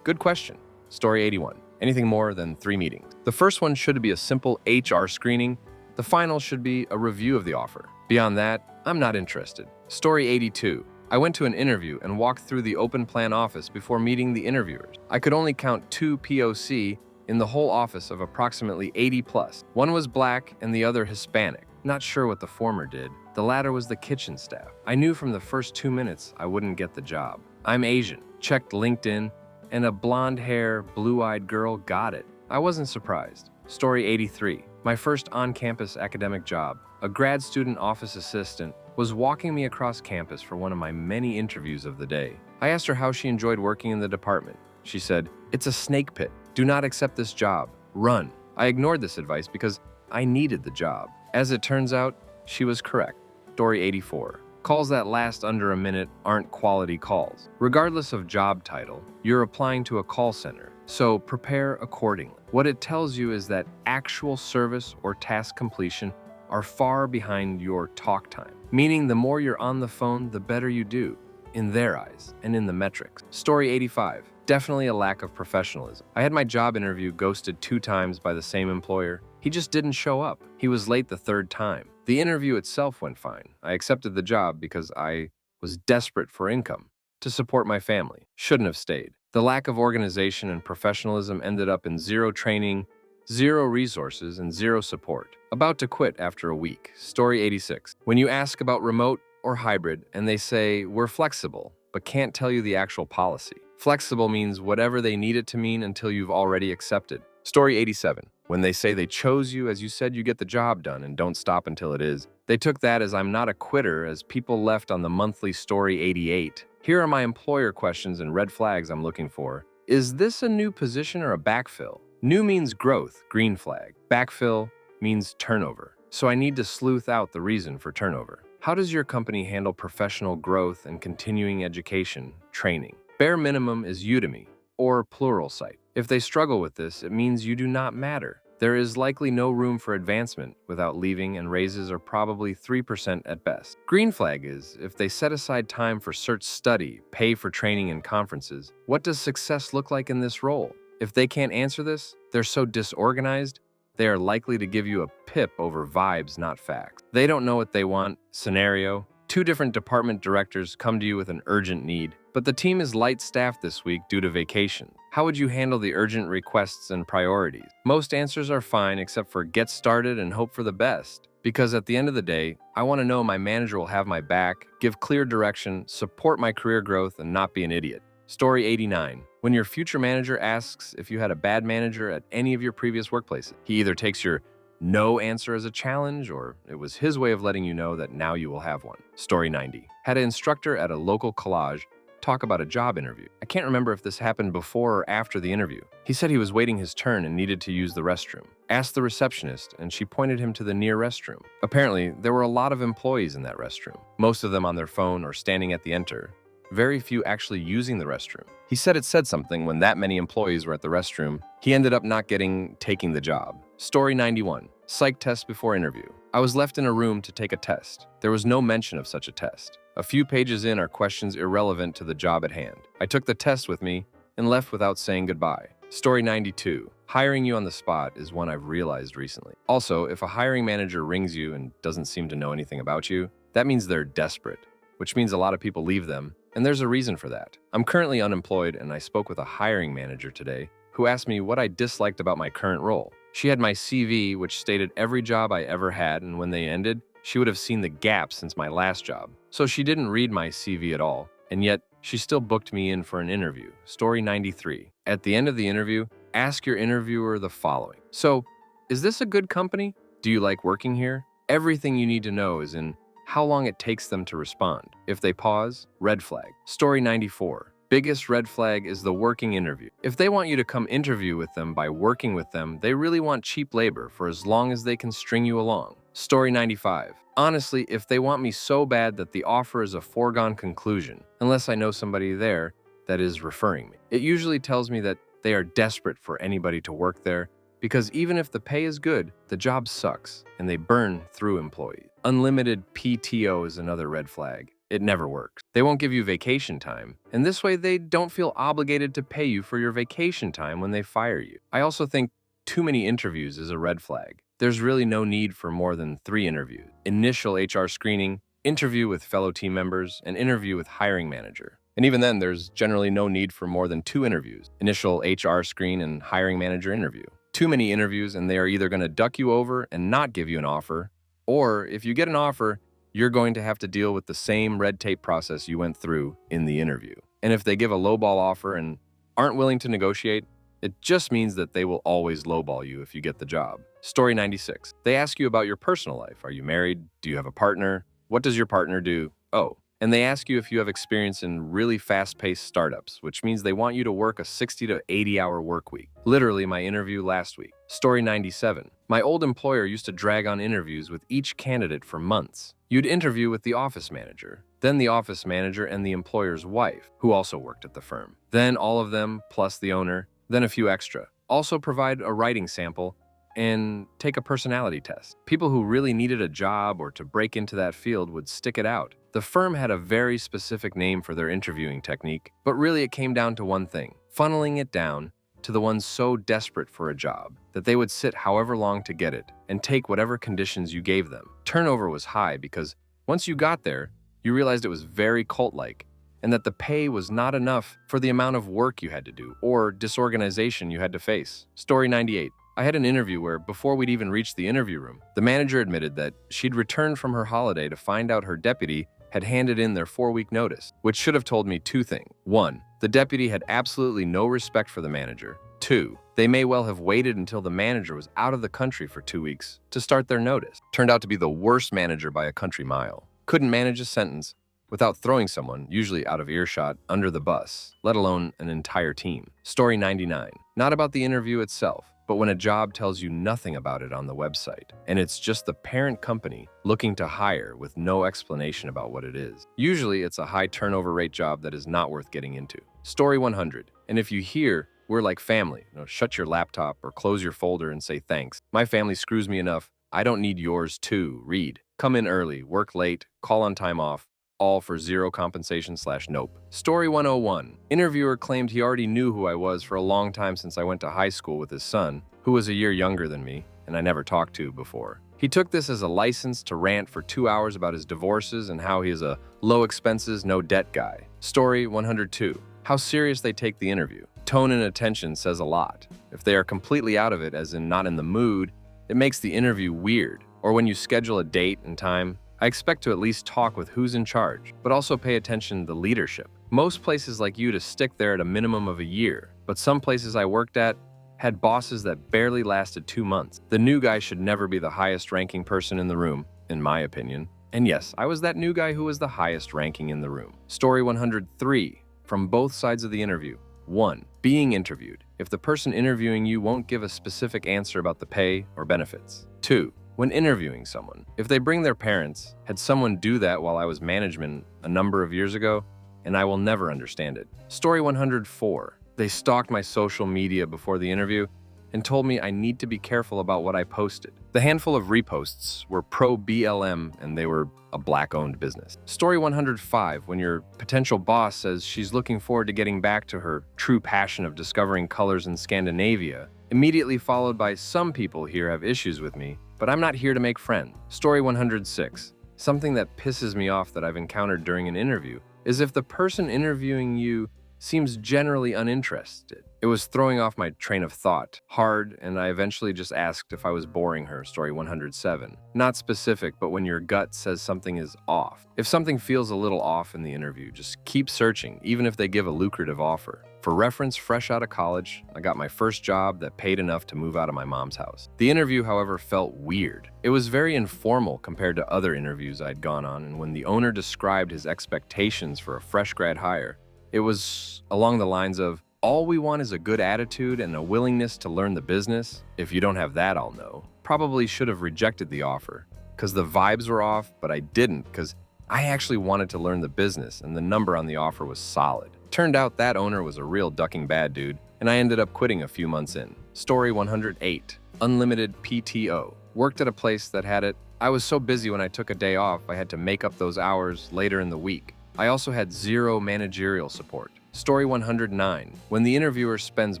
Good question. Story 81. Anything more than 3 meetings? The first one should be a simple HR screening. The final should be a review of the offer. Beyond that, I'm not interested. Story 82. I went to an interview and walked through the open plan office before meeting the interviewers. I could only count 2 POC in the whole office of approximately 80 plus. One was black and the other Hispanic. Not sure what the former did. The latter was the kitchen staff. I knew from the first 2 minutes I wouldn't get the job. I'm Asian. Checked LinkedIn, and a blonde hair, blue-eyed girl got it. I wasn't surprised. Story 83. My first on-campus academic job. A grad student office assistant was walking me across campus for one of my many interviews of the day. I asked her how she enjoyed working in the department. She said, "It's a snake pit. Do not accept this job. Run." I ignored this advice because I needed the job. As it turns out, she was correct. Story 84. Calls that last under a minute aren't quality calls. Regardless of job title, you're applying to a call center, so prepare accordingly. What it tells you is that actual service or task completion are far behind your talk time, meaning the more you're on the phone, the better you do, in their eyes and in the metrics. Story 85. Definitely a lack of professionalism. I had my job interview ghosted 2 times by the same employer. He just didn't show up. He was late the 3rd time. The interview itself went fine. I accepted the job because I was desperate for income to support my family. Shouldn't have stayed. The lack of organization and professionalism ended up in zero training, zero resources, and zero support. About to quit after a week. Story 86. When you ask about remote or hybrid and they say, we're flexible, but can't tell you the actual policy. Flexible means whatever they need it to mean until you've already accepted. Story 87. When they say they chose you as you said you get the job done and don't stop until it is, they took that as I'm not a quitter as people left on the monthly Story 88. Here are my employer questions and red flags I'm looking for. Is this a new position or a backfill? New means growth, green flag. Backfill means turnover. So I need to sleuth out the reason for turnover. How does your company handle professional growth and continuing education, training? Bare minimum is Udemy or plural site. If they struggle with this, it means you do not matter. There is likely no room for advancement without leaving, and raises are probably 3% at best. Green flag is if they set aside time for search study, pay for training and conferences. What does success look like in this role? If they can't answer this, they're so disorganized, they are likely to give you a pip over vibes, not facts. They don't know what they want. Scenario: 2 different department directors come to you with an urgent need, but the team is light-staffed this week due to vacation. How would you handle the urgent requests and priorities? Most answers are fine except for get started and hope for the best. Because at the end of the day, I want to know my manager will have my back, give clear direction, support my career growth, and not be an idiot. Story 89. When your future manager asks if you had a bad manager at any of your previous workplaces, he either takes your no answer as a challenge, or it was his way of letting you know that now you will have one. Story 90. Had an instructor at a local college talk about a job interview. I can't remember if this happened before or after the interview. He said he was waiting his turn and needed to use the restroom. Asked the receptionist, and she pointed him to the near restroom. Apparently, there were a lot of employees in that restroom, most of them on their phone or standing at the enter. Very few actually using the restroom. He said it said something when that many employees were at the restroom. He ended up not taking the job. Story 91. Psych test before interview. I was left in a room to take a test. There was no mention of such a test. A few pages in are questions irrelevant to the job at hand. I took the test with me and left without saying goodbye. Story 92. Hiring you on the spot is one I've realized recently. Also, if a hiring manager rings you and doesn't seem to know anything about you, that means they're desperate, which means a lot of people leave them, and there's a reason for that. I'm currently unemployed, and I spoke with a hiring manager today who asked me what I disliked about my current role. She had my CV, which stated every job I ever had, and when they ended, she would have seen the gap since my last job. So she didn't read my CV at all, and yet she still booked me in for an interview. Story 93. At the end of the interview, ask your interviewer the following. So, is this a good company? Do you like working here? Everything you need to know is in how long it takes them to respond. If they pause, red flag. Story 94. Biggest red flag is the working interview. If they want you to come interview with them by working with them, they really want cheap labor for as long as they can string you along. Story 95. Honestly, if they want me so bad that the offer is a foregone conclusion, unless I know somebody there that is referring me. It usually tells me that they are desperate for anybody to work there, because even if the pay is good, the job sucks, and they burn through employees. Unlimited PTO is another red flag. It never works. They won't give you vacation time, and this way they don't feel obligated to pay you for your vacation time when they fire you. I also think too many interviews is a red flag. There's really no need for more than 3 interviews. Initial HR screening, interview with fellow team members, and interview with hiring manager. And even then, there's generally no need for more than 2 interviews. Initial HR screen and hiring manager interview. Too many interviews and they are either going to duck you over and not give you an offer, or if you get an offer, you're going to have to deal with the same red tape process you went through in the interview. And if they give a lowball offer and aren't willing to negotiate, it just means that they will always lowball you if you get the job. Story 96. They ask you about your personal life. Are you married? Do you have a partner? What does your partner do? Oh. And they ask you if you have experience in really fast-paced startups, which means they want you to work a 60 to 80-hour work week. Literally my interview last week. Story 97. My old employer used to drag on interviews with each candidate for months. You'd interview with the office manager, then the office manager and the employer's wife, who also worked at the firm. Then all of them, plus the owner, then a few extra. Also provide a writing sample and take a personality test. People who really needed a job or to break into that field would stick it out. The firm had a very specific name for their interviewing technique, but really it came down to one thing: funneling it down to the ones so desperate for a job that they would sit however long to get it and take whatever conditions you gave them. Turnover was high because once you got there, you realized it was very cult-like, and that the pay was not enough for the amount of work you had to do or disorganization you had to face. Story 98. I had an interview where, before we'd even reached the interview room, the manager admitted that she'd returned from her holiday to find out her deputy had handed in their 4-week notice, which should have told me two things. 1. The deputy had absolutely no respect for the manager. 2. They may well have waited until the manager was out of the country for 2 weeks to start their notice. Turned out to be the worst manager by a country mile. Couldn't manage a sentence without throwing someone, usually out of earshot, under the bus, let alone an entire team. Story 99. Not about the interview itself, but when a job tells you nothing about it on the website, and it's just the parent company looking to hire with no explanation about what it is. Usually, it's a high turnover rate job that is not worth getting into. Story 100. And if you hear, "We're like family," shut your laptop or close your folder and say thanks. My family screws me enough. I don't need yours too. Read. Come in early, work late, call on time off, all for zero compensation/nope. Story 101. Interviewer claimed he already knew who I was for a long time since I went to high school with his son, who was a year younger than me, and I never talked to before. He took this as a license to rant for 2 hours about his divorces and how he is a low expenses, no debt guy. Story 102. How serious they take the interview. Tone and attention says a lot. If they are completely out of it, as in not in the mood, it makes the interview weird. Or when you schedule a date and time, I expect to at least talk with who's in charge, but also pay attention to the leadership. Most places like you to stick there at a minimum of a year, but some places I worked at had bosses that barely lasted 2 months. The new guy should never be the highest ranking person in the room, in my opinion. And yes, I was that new guy who was the highest ranking in the room. Story 103. From both sides of the interview. 1. Being interviewed. If the person interviewing you won't give a specific answer about the pay or benefits. 2. When interviewing someone, if they bring their parents, had someone do that while I was management a number of years ago, and I will never understand it. Story 104. They stalked my social media before the interview and told me I need to be careful about what I posted. The handful of reposts were pro-BLM and they were a black-owned business. Story 105. When your potential boss says she's looking forward to getting back to her true passion of discovering colors in Scandinavia, immediately followed by "some people here have issues with me, but I'm not here to make friends." Story 106. Something that pisses me off that I've encountered during an interview is if the person interviewing you seems generally uninterested. It was throwing off my train of thought hard, and I eventually just asked if I was boring her. Story 107. Not specific, but when your gut says something is off. If something feels a little off in the interview, just keep searching, even if they give a lucrative offer. For reference, fresh out of college, I got my first job that paid enough to move out of my mom's house. The interview, however, felt weird. It was very informal compared to other interviews I'd gone on, and when the owner described his expectations for a fresh grad hire, it was along the lines of, "All we want is a good attitude and a willingness to learn the business. If you don't have that, I'll know." Probably should have rejected the offer because the vibes were off, but I didn't because I actually wanted to learn the business and the number on the offer was solid. Turned out that owner was a real ducking bad dude, and I ended up quitting a few months in. Story 108. Unlimited PTO. Worked at a place that had it. I was so busy when I took a day off, I had to make up those hours later in the week. I also had zero managerial support. Story 109. When the interviewer spends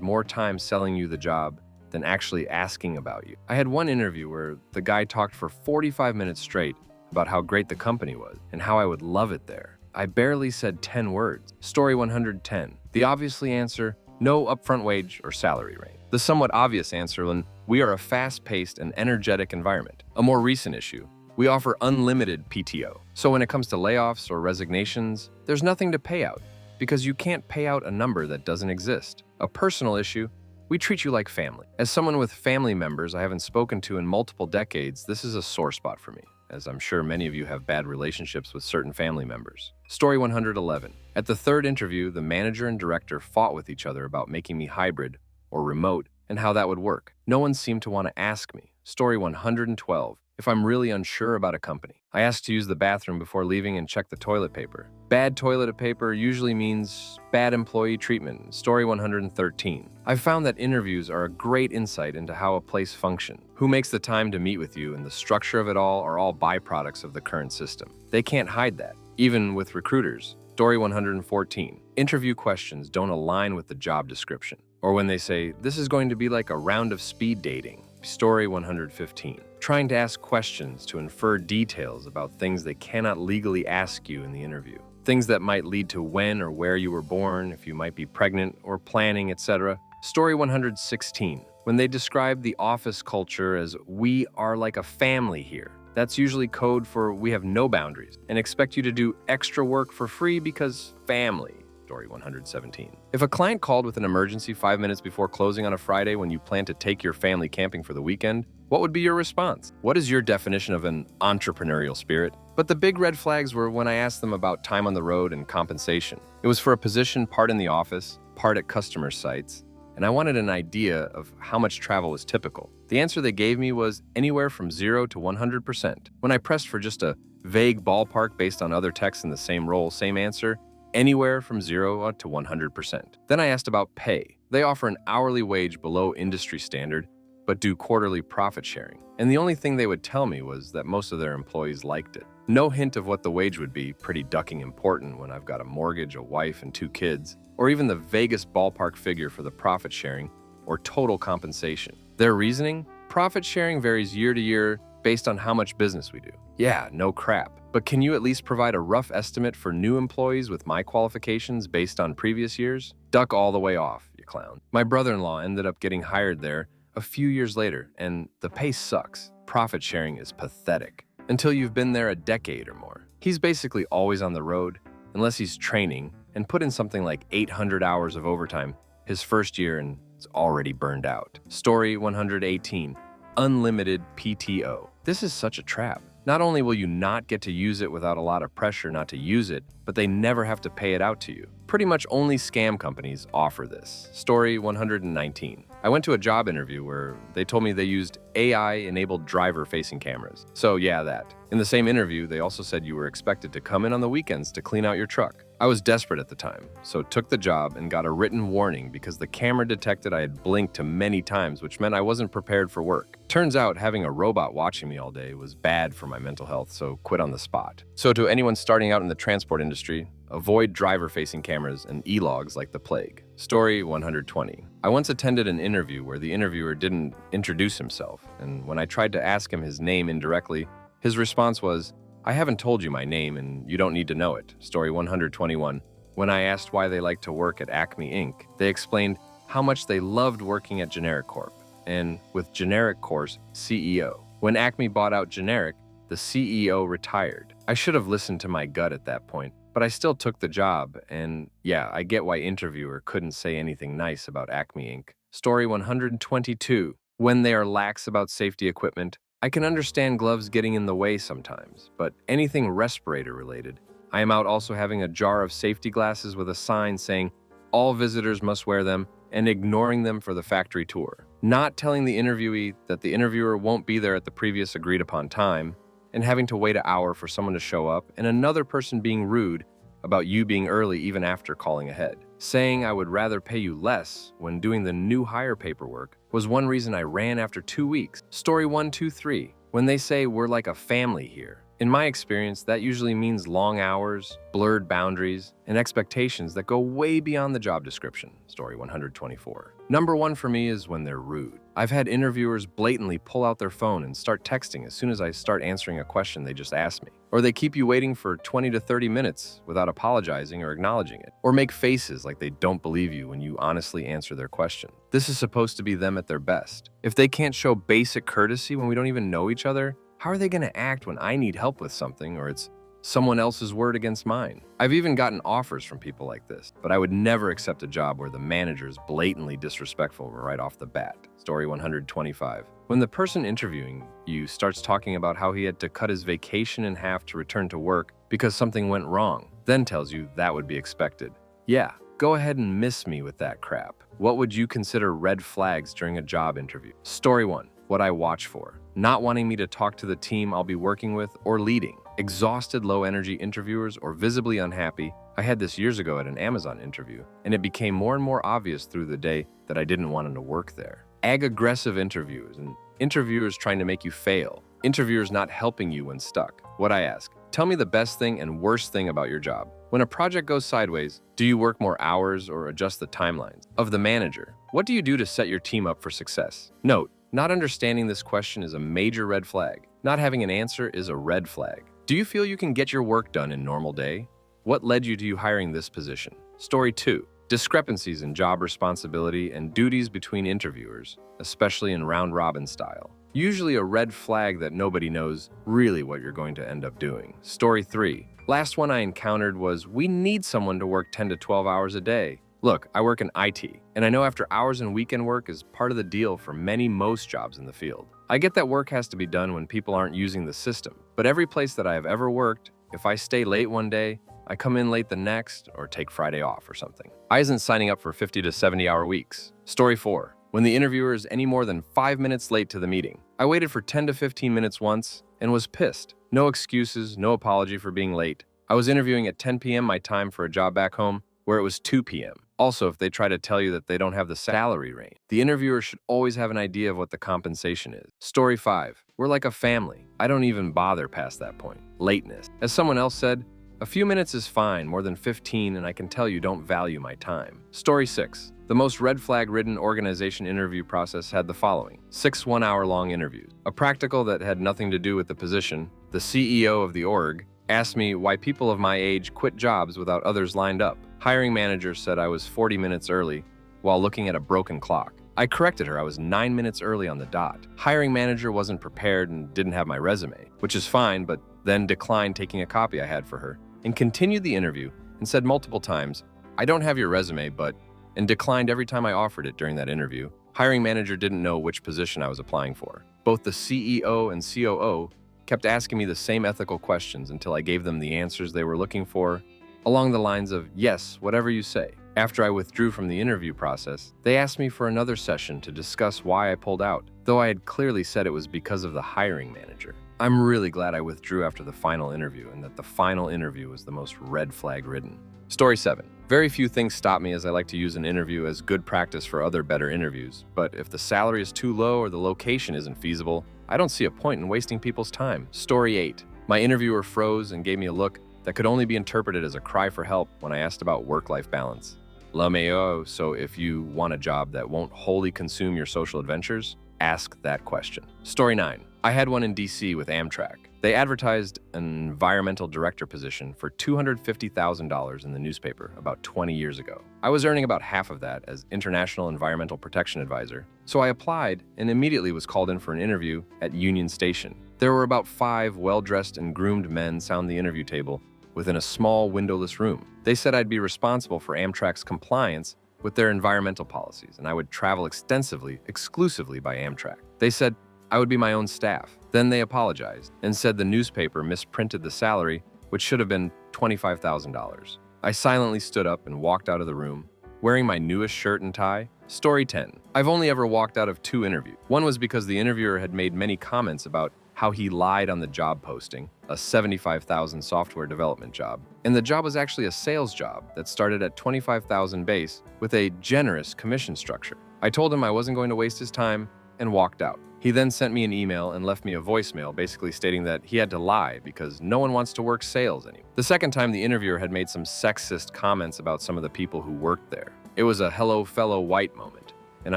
more time selling you the job than actually asking about you. I had one interview where the guy talked for 45 minutes straight about how great the company was and how I would love it there. I barely said 10 words. Story 110. The obviously answer, no upfront wage or salary range. The somewhat obvious answer, when we are a fast-paced and energetic environment. A more recent issue, we offer unlimited PTO. So when it comes to layoffs or resignations, there's nothing to pay out because you can't pay out a number that doesn't exist. A personal issue, we treat you like family. As someone with family members I haven't spoken to in multiple decades, this is a sore spot for me, as I'm sure many of you have bad relationships with certain family members. Story 111. At the third interview, the manager and director fought with each other about making me hybrid or remote and how that would work. No one seemed to want to ask me. Story 112. If I'm really unsure about a company, I ask to use the bathroom before leaving and check the toilet paper. Bad toilet paper usually means bad employee treatment. Story 113. I've found that interviews are a great insight into how a place functions. Who makes the time to meet with you and the structure of it all are all byproducts of the current system. They can't hide that, even with recruiters. Story 114. Interview questions don't align with the job description. Or when they say, this is going to be like a round of speed dating. Story 115. Trying to ask questions to infer details about things they cannot legally ask you in the interview. Things that might lead to when or where you were born, if you might be pregnant or planning, etc. Story 116. When they describe the office culture as "we are like a family here," that's usually code for "we have no boundaries and expect you to do extra work for free because family." Story 117. If a client called with an emergency 5 minutes before closing on a Friday when you plan to take your family camping for the weekend, what would be your response? What is your definition of an entrepreneurial spirit? But the big red flags were when I asked them about time on the road and compensation. It was for a position part in the office, part at customer sites, and I wanted an idea of how much travel was typical. The answer they gave me was anywhere from 0 to 100%. When I pressed for just a vague ballpark based on other techs in the same role, same answer, anywhere from 0 to 100%. Then I asked about pay. They offer an hourly wage below industry standard, but do quarterly profit sharing. And the only thing they would tell me was that most of their employees liked it. No hint of what the wage would be, pretty ducking important when I've got a mortgage, a wife, and 2 kids, or even the vaguest ballpark figure for the profit sharing or total compensation. Their reasoning? Profit sharing varies year to year based on how much business we do. Yeah, no crap. But can you at least provide a rough estimate for new employees with my qualifications based on previous years? Duck all the way off, you clown. My brother-in-law ended up getting hired there a few years later, and the pay sucks. Profit sharing is pathetic. Until you've been there a decade or more. He's basically always on the road, unless he's training, and put in something like 800 hours of overtime his first year and is already burned out. Story 118. Unlimited PTO. This is such a trap. Not only will you not get to use it without a lot of pressure not to use it, but they never have to pay it out to you. Pretty much only scam companies offer this. Story 119. I went to a job interview where they told me they used AI-enabled driver-facing cameras. So yeah, that. In the same interview, they also said you were expected to come in on the weekends to clean out your truck. I was desperate at the time, so took the job and got a written warning because the camera detected I had blinked too many times, which meant I wasn't prepared for work. Turns out having a robot watching me all day was bad for my mental health, so quit on the spot. So to anyone starting out in the transport industry, avoid driver-facing cameras and e-logs like the plague. Story 120. I once attended an interview where the interviewer didn't introduce himself, and when I tried to ask him his name indirectly, his response was, "I haven't told you my name and you don't need to know it." Story 121. When I asked why they liked to work at Acme Inc., they explained how much they loved working at Generic Corp, and with Generic Corp's CEO. When Acme bought out Generic, the CEO retired. I should have listened to my gut at that point, but I still took the job, and yeah, I get why interviewer couldn't say anything nice about Acme Inc. Story 122. When they are lax about safety equipment, I can understand gloves getting in the way sometimes, but anything respirator related. I am out also having a jar of safety glasses with a sign saying, "All visitors must wear them," and ignoring them for the factory tour. Not telling the interviewee that the interviewer won't be there at the previous agreed upon time, and having to wait an hour for someone to show up, and another person being rude about you being early even after calling ahead. Saying I would rather pay you less when doing the new hire paperwork was one reason I ran after 2 weeks. Story 123. When they say we're like a family here. In my experience, that usually means long hours, blurred boundaries, and expectations that go way beyond the job description. Story 124. Number one for me is when they're rude. I've had interviewers blatantly pull out their phone and start texting as soon as I start answering a question they just asked me. Or they keep you waiting for 20 to 30 minutes without apologizing or acknowledging it. Or make faces like they don't believe you when you honestly answer their question. This is supposed to be them at their best. If they can't show basic courtesy when we don't even know each other, how are they going to act when I need help with something or it's someone else's word against mine? I've even gotten offers from people like this, but I would never accept a job where the manager is blatantly disrespectful right off the bat. Story 125. When the person interviewing you starts talking about how he had to cut his vacation in half to return to work because something went wrong, then tells you that would be expected. Yeah, go ahead and miss me with that crap. What would you consider red flags during a job interview? Story 1. What I watch for. Not wanting me to talk to the team I'll be working with or leading. Exhausted low-energy interviewers or visibly unhappy. I had this years ago at an Amazon interview, and it became more and more obvious through the day that I didn't want him to work there. Aggressive interviewers and interviewers trying to make you fail. Interviewers not helping you when stuck. What I ask, tell me the best thing and worst thing about your job. When a project goes sideways, do you work more hours or adjust the timelines? Of the manager, what do you do to set your team up for success? Note, not understanding this question is a major red flag. Not having an answer is a red flag. Do you feel you can get your work done in normal day? What led you to you hiring this position? Story 2. Discrepancies in job responsibility and duties between interviewers, especially in round-robin style. Usually a red flag that nobody knows really what you're going to end up doing. Story 3. Last one I encountered was, we need someone to work 10 to 12 hours a day. Look, I work in IT, and I know after hours and weekend work is part of the deal for most jobs in the field. I get that work has to be done when people aren't using the system, but every place that I have ever worked, if I stay late one day, I come in late the next or take Friday off or something. I isn't signing up for 50 to 70-hour weeks. Story 4. When the interviewer is any more than 5 minutes late to the meeting. I waited for 10 to 15 minutes once and was pissed. No excuses, no apology for being late. I was interviewing at 10 p.m. my time for a job back home where it was 2 p.m. Also, if they try to tell you that they don't have the salary range, the interviewer should always have an idea of what the compensation is. Story 5. We're like a family. I don't even bother past that point. Lateness. As someone else said, a few minutes is fine, more than 15, and I can tell you don't value my time. Story 6. The most red flag-ridden organization interview process had the following: 6 one-hour-long interviews. A practical that had nothing to do with the position, the CEO of the org asked me why people of my age quit jobs without others lined up. Hiring manager said I was 40 minutes early while looking at a broken clock. I corrected her, I was 9 minutes early on the dot. Hiring manager wasn't prepared and didn't have my resume, which is fine, but then declined taking a copy I had for her and continued the interview and said multiple times, I don't have your resume, but, and declined every time I offered it during that interview. Hiring manager didn't know which position I was applying for. Both the CEO and COO kept asking me the same ethical questions until I gave them the answers they were looking for, along the lines of, yes, whatever you say. After I withdrew from the interview process, they asked me for another session to discuss why I pulled out, though I had clearly said it was because of the hiring manager. I'm really glad I withdrew after the final interview and that the final interview was the most red flag ridden. Story 7. Very few things stop me, as I like to use an interview as good practice for other better interviews, but if the salary is too low or the location isn't feasible, I don't see a point in wasting people's time. Story 8. My interviewer froze and gave me a look that could only be interpreted as a cry for help when I asked about work-life balance. So if you want a job that won't wholly consume your social adventures, ask that question. Story 9. I had one in DC with Amtrak. They advertised an environmental director position for $250,000 in the newspaper about 20 years ago. I was earning about half of that as International Environmental Protection Advisor, so I applied and immediately was called in for an interview at Union Station. There were about 5 well-dressed and groomed men sound the interview table within a small windowless room. They said I'd be responsible for Amtrak's compliance with their environmental policies, and I would travel extensively, exclusively by Amtrak. They said I would be my own staff. Then they apologized and said the newspaper misprinted the salary, which should have been $25,000. I silently stood up and walked out of the room, wearing my newest shirt and tie. Story 10. I've only ever walked out of 2 interviews. One was because the interviewer had made many comments about how he lied on the job posting, a $75,000 software development job. And the job was actually a sales job that started at $25,000 base with a generous commission structure. I told him I wasn't going to waste his time and walked out. He then sent me an email and left me a voicemail basically stating that he had to lie because no one wants to work sales anymore. The second time, the interviewer had made some sexist comments about some of the people who worked there. It was a hello fellow white moment, and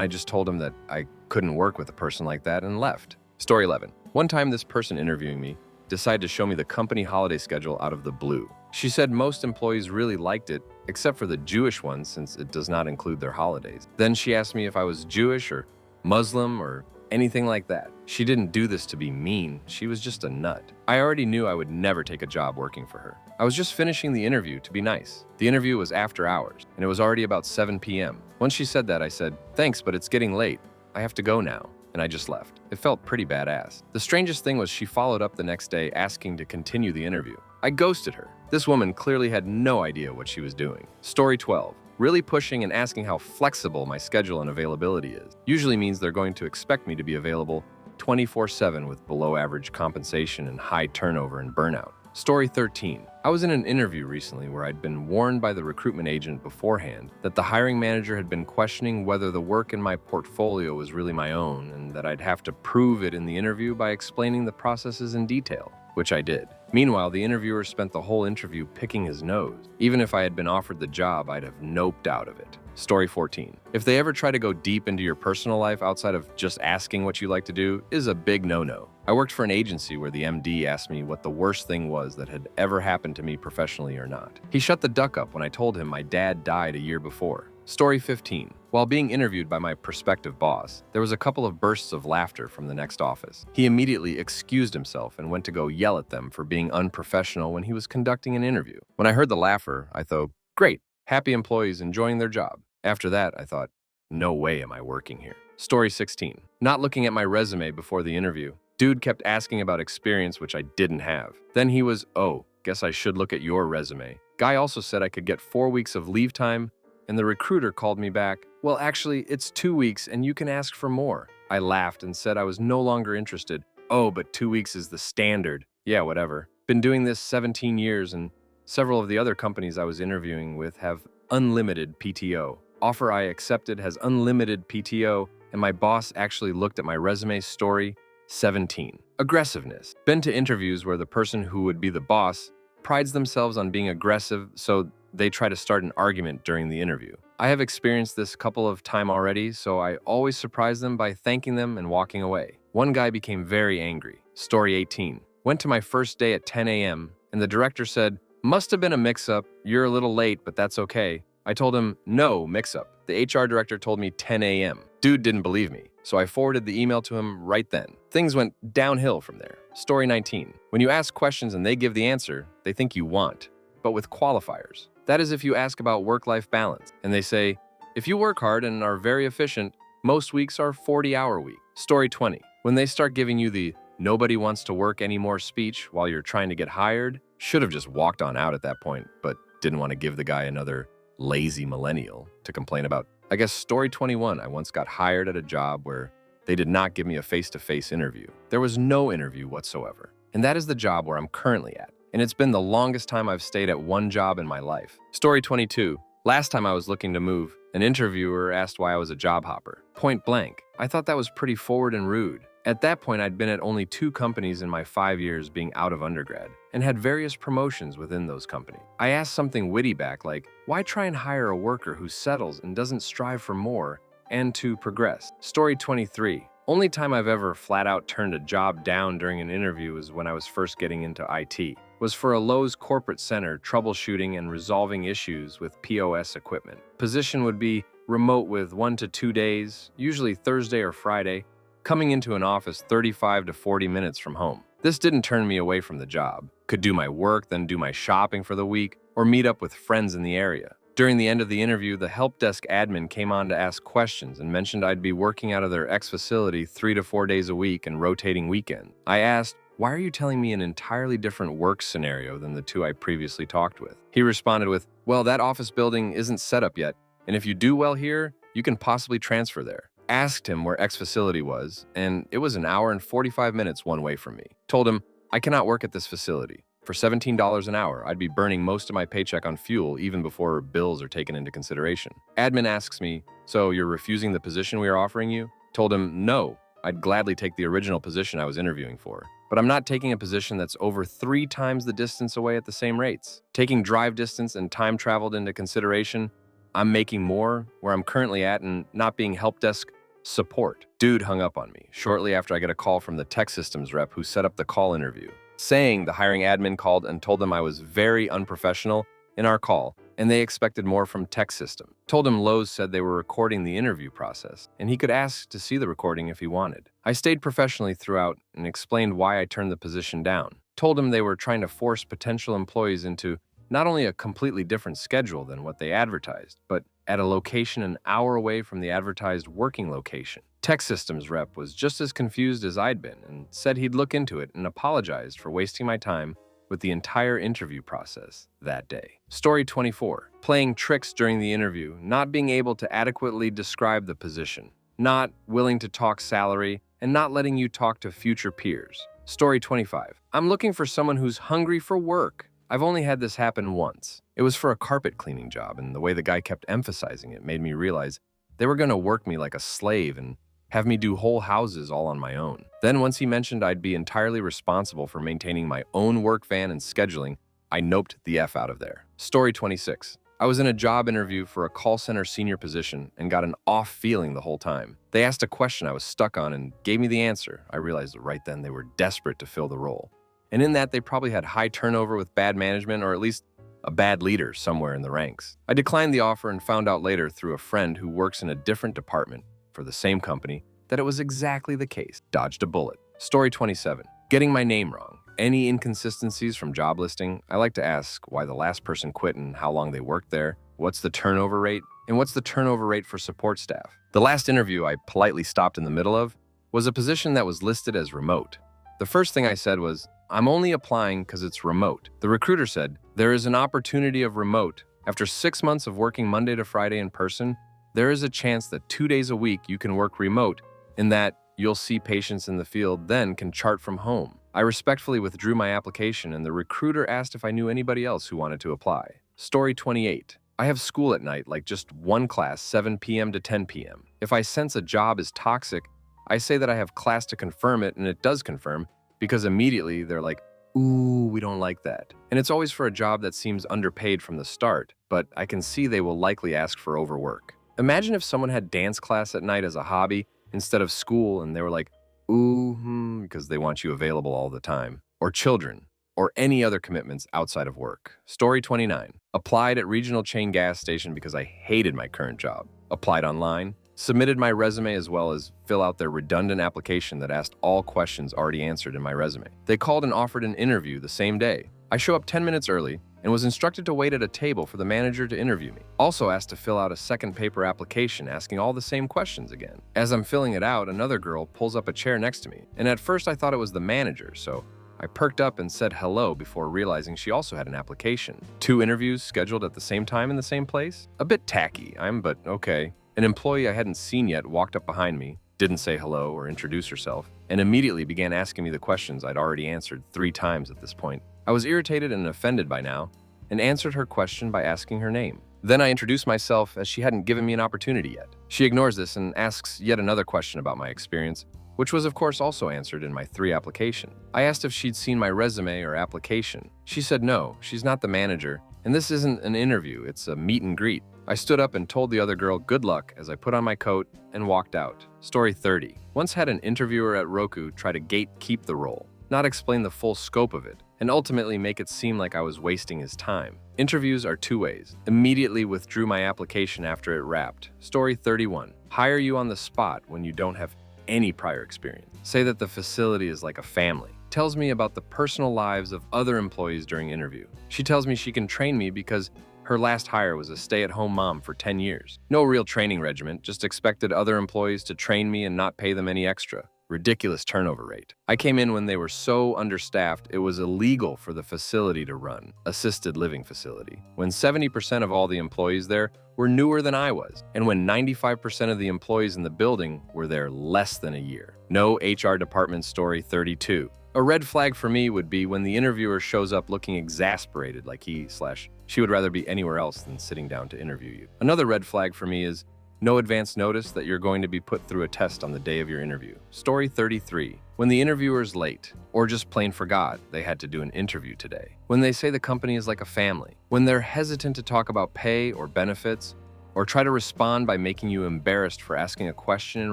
I just told him that I couldn't work with a person like that and left. Story 11. One time, this person interviewing me decided to show me the company holiday schedule out of the blue. She said most employees really liked it, except for the Jewish ones since it does not include their holidays. Then she asked me if I was Jewish or Muslim or anything like that. She didn't do this to be mean, she was just a nut. I already knew I would never take a job working for her. I was just finishing the interview to be nice. The interview was after hours, and it was already about 7 p.m. Once she said that, I said, "Thanks, but it's getting late. I have to go now." And I just left. It felt pretty badass. The strangest thing was she followed up the next day asking to continue the interview. I ghosted her. This woman clearly had no idea what she was doing. Story 12. Really pushing and asking how flexible my schedule and availability is. Usually means they're going to expect me to be available 24/7 with below average compensation and high turnover and burnout. Story 13. I was in an interview recently where I'd been warned by the recruitment agent beforehand that the hiring manager had been questioning whether the work in my portfolio was really my own and that I'd have to prove it in the interview by explaining the processes in detail. which I did. Meanwhile, the interviewer spent the whole interview picking his nose. Even if I had been offered the job, I'd have noped out of it. Story 14. If they ever try to go deep into your personal life outside of just asking what you like to do, is a big no-no. I worked for an agency where the MD asked me what the worst thing was that had ever happened to me professionally or not. He shut the duck up when I told him my dad died a year before. Story 15. While being interviewed by my prospective boss, there was a couple of bursts of laughter from the next office. He immediately excused himself and went to go yell at them for being unprofessional when he was conducting an interview. When I heard the laughter, I thought, great, happy employees enjoying their job. After that, I thought, no way am I working here. Story 16. Not looking at my resume before the interview. Dude kept asking about experience which I didn't have. Then he was, oh, guess I should look at your resume. Guy also said I could get 4 weeks of leave time, and the recruiter called me back, well, actually, it's 2 weeks and you can ask for more. I laughed and said I was no longer interested. Oh, but 2 weeks is the standard. Yeah, whatever. Been doing this 17 years and several of the other companies I was interviewing with have unlimited PTO. Offer I accepted has unlimited PTO, and my boss actually looked at my resume. Story 17. Aggressiveness. Been to interviews where the person who would be the boss prides themselves on being aggressive, so they try to start an argument during the interview. I have experienced this couple of times already, so I always surprise them by thanking them and walking away. One guy became very angry. Story 18. Went to my first day at 10 a.m., and the director said, must have been a mix-up, you're a little late, but that's okay. I told him, no, mix-up. The HR director told me 10 a.m. Dude didn't believe me, so I forwarded the email to him right then. Things went downhill from there. Story 19. When you ask questions and they give the answer, they think you want, but with qualifiers. That is if you ask about work-life balance, and they say, if you work hard and are very efficient, most weeks are 40-hour week. Story 20. When they start giving you the nobody wants to work anymore speech while you're trying to get hired, should have just walked on out at that point, but didn't want to give the guy another lazy millennial to complain about. I guess story 21, I once got hired at a job where they did not give me a face-to-face interview. There was no interview whatsoever. And that is the job where I'm currently at. And it's been the longest time I've stayed at one job in my life. Story 22. Last time I was looking to move, an interviewer asked why I was a job hopper. Point blank. I thought that was pretty forward and rude. At that point, I'd been at only 2 companies in my 5 years being out of undergrad and had various promotions within those companies. I asked something witty back like, why try and hire a worker who settles and doesn't strive for more and to progress? Story 23. Only time I've ever flat out turned a job down during an interview was when I was first getting into IT. Was for a Lowe's corporate center troubleshooting and resolving issues with POS equipment. Position would be remote with 1 to 2 days, usually Thursday or Friday, coming into an office 35 to 40 minutes from home. This didn't turn me away from the job. Could do my work, then do my shopping for the week, or meet up with friends in the area. During the end of the interview, the help desk admin came on to ask questions and mentioned I'd be working out of their X facility 3 to 4 days a week and rotating weekend. I asked, why are you telling me an entirely different work scenario than the 2 I previously talked with? He responded with, well, that office building isn't set up yet, and if you do well here, you can possibly transfer there. Asked him where X facility was, and it was an hour and 45 minutes one way from me. Told him, I cannot work at this facility. For $17 an hour, I'd be burning most of my paycheck on fuel even before bills are taken into consideration. Admin asks me, so you're refusing the position we are offering you? Told him, no, I'd gladly take the original position I was interviewing for. But I'm not taking a position that's over 3 times the distance away at the same rates. Taking drive distance and time traveled into consideration, I'm making more where I'm currently at and not being help desk support. Dude hung up on me shortly after I get a call from the tech systems rep who set up the call interview, saying the hiring admin called and told them I was very unprofessional in our call and they expected more from tech system. Told him Lowe's said they were recording the interview process and he could ask to see the recording if he wanted. I stayed professionally throughout and explained why I turned the position down. Told him they were trying to force potential employees into not only a completely different schedule than what they advertised, but at a location an hour away from the advertised working location. Tech Systems rep was just as confused as I'd been and said he'd look into it and apologized for wasting my time with the entire interview process that day. Story 24. Playing tricks during the interview, not being able to adequately describe the position, not willing to talk salary, and not letting you talk to future peers. Story 25. I'm looking for someone who's hungry for work. I've only had this happen once. It was for a carpet cleaning job, and the way the guy kept emphasizing it made me realize they were going to work me like a slave and have me do whole houses all on my own. Then once he mentioned I'd be entirely responsible for maintaining my own work van and scheduling, I noped the F out of there. Story 26. I was in a job interview for a call center senior position and got an off feeling the whole time. They asked a question I was stuck on and gave me the answer. I realized right then they were desperate to fill the role. And in that, they probably had high turnover with bad management, or at least a bad leader somewhere in the ranks. I declined the offer and found out later through a friend who works in a different department for the same company that it was exactly the case. Dodged a bullet. Story 27. Getting my name wrong. Any inconsistencies from job listing? I like to ask why the last person quit and how long they worked there, what's the turnover rate, and what's the turnover rate for support staff. The last interview I politely stopped in the middle of was a position that was listed as remote. The first thing I said was, I'm only applying because it's remote. The recruiter said, there is an opportunity of remote. After 6 months of working Monday to Friday in person, there is a chance that 2 days a week you can work remote, in that you'll see patients in the field, then can chart from home. I respectfully withdrew my application, and the recruiter asked if I knew anybody else who wanted to apply. Story 28. I have school at night, like just one class, 7 p.m. to 10 p.m. If I sense a job is toxic, I say that I have class to confirm it, and it does confirm, because immediately they're like, ooh, we don't like that. And it's always for a job that seems underpaid from the start, but I can see they will likely ask for overwork. Imagine if someone had dance class at night as a hobby instead of school, and they were like, ooh, because they want you available all the time. Or children, or any other commitments outside of work. Story 29. Applied at regional chain gas station because I hated my current job. Applied online. Submitted my resume as well as fill out their redundant application that asked all questions already answered in my resume. They called and offered an interview the same day. I show up 10 minutes early and was instructed to wait at a table for the manager to interview me. Also asked to fill out a second paper application asking all the same questions again. As I'm filling it out, another girl pulls up a chair next to me, and at first I thought it was the manager, so I perked up and said hello before realizing she also had an application. 2 interviews scheduled at the same time in the same place? A bit tacky, but okay. An employee I hadn't seen yet walked up behind me, didn't say hello or introduce herself, and immediately began asking me the questions I'd already answered 3 times at this point. I was irritated and offended by now, and answered her question by asking her name. Then I introduced myself as she hadn't given me an opportunity yet. She ignores this and asks yet another question about my experience, which was of course also answered in my 3 application. I asked if she'd seen my resume or application. She said no, she's not the manager, and this isn't an interview, it's a meet and greet. I stood up and told the other girl good luck as I put on my coat and walked out. Story 30. Once had an interviewer at Roku try to gatekeep the role, not explain the full scope of it, and ultimately make it seem like I was wasting his time. Interviews are 2 ways. Immediately withdrew my application after it wrapped. Story 31. Hire you on the spot when you don't have any prior experience. Say that the facility is like a family. Tells me about the personal lives of other employees during interview. She tells me she can train me because her last hire was a stay-at-home mom for 10 years. No real training regimen, just expected other employees to train me and not pay them any extra. Ridiculous turnover rate. I came in when they were so understaffed it was illegal for the facility to run, assisted living facility, when 70% of all the employees there were newer than I was, and when 95% of the employees in the building were there less than a year. No HR department. Story 32. A red flag for me would be when the interviewer shows up looking exasperated, like she would rather be anywhere else than sitting down to interview you. Another red flag for me is no advance notice that you're going to be put through a test on the day of your interview. Story 33. When the interviewer's late, or just plain forgot they had to do an interview today. When they say the company is like a family. When they're hesitant to talk about pay or benefits, or try to respond by making you embarrassed for asking a question in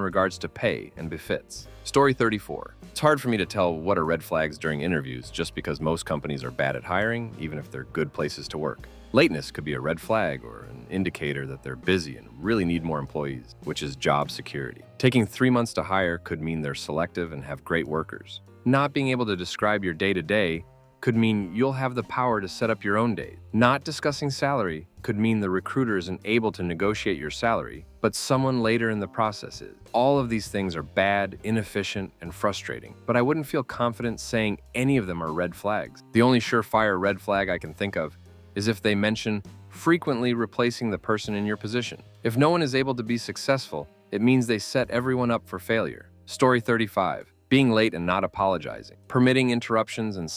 regards to pay and befits. Story 34. It's hard for me to tell what are red flags during interviews just because most companies are bad at hiring, even if they're good places to work. Lateness could be a red flag or an indicator that they're busy and really need more employees, which is job security. Taking 3 months to hire could mean they're selective and have great workers. Not being able to describe your day-to-day could mean you'll have the power to set up your own day. Not discussing salary could mean the recruiter isn't able to negotiate your salary, but someone later in the process is. All of these things are bad, inefficient, and frustrating, but I wouldn't feel confident saying any of them are red flags. The only surefire red flag I can think of is if they mention frequently replacing the person in your position. If no one is able to be successful, it means they set everyone up for failure. Story 35. Being late and not apologizing, permitting interruptions and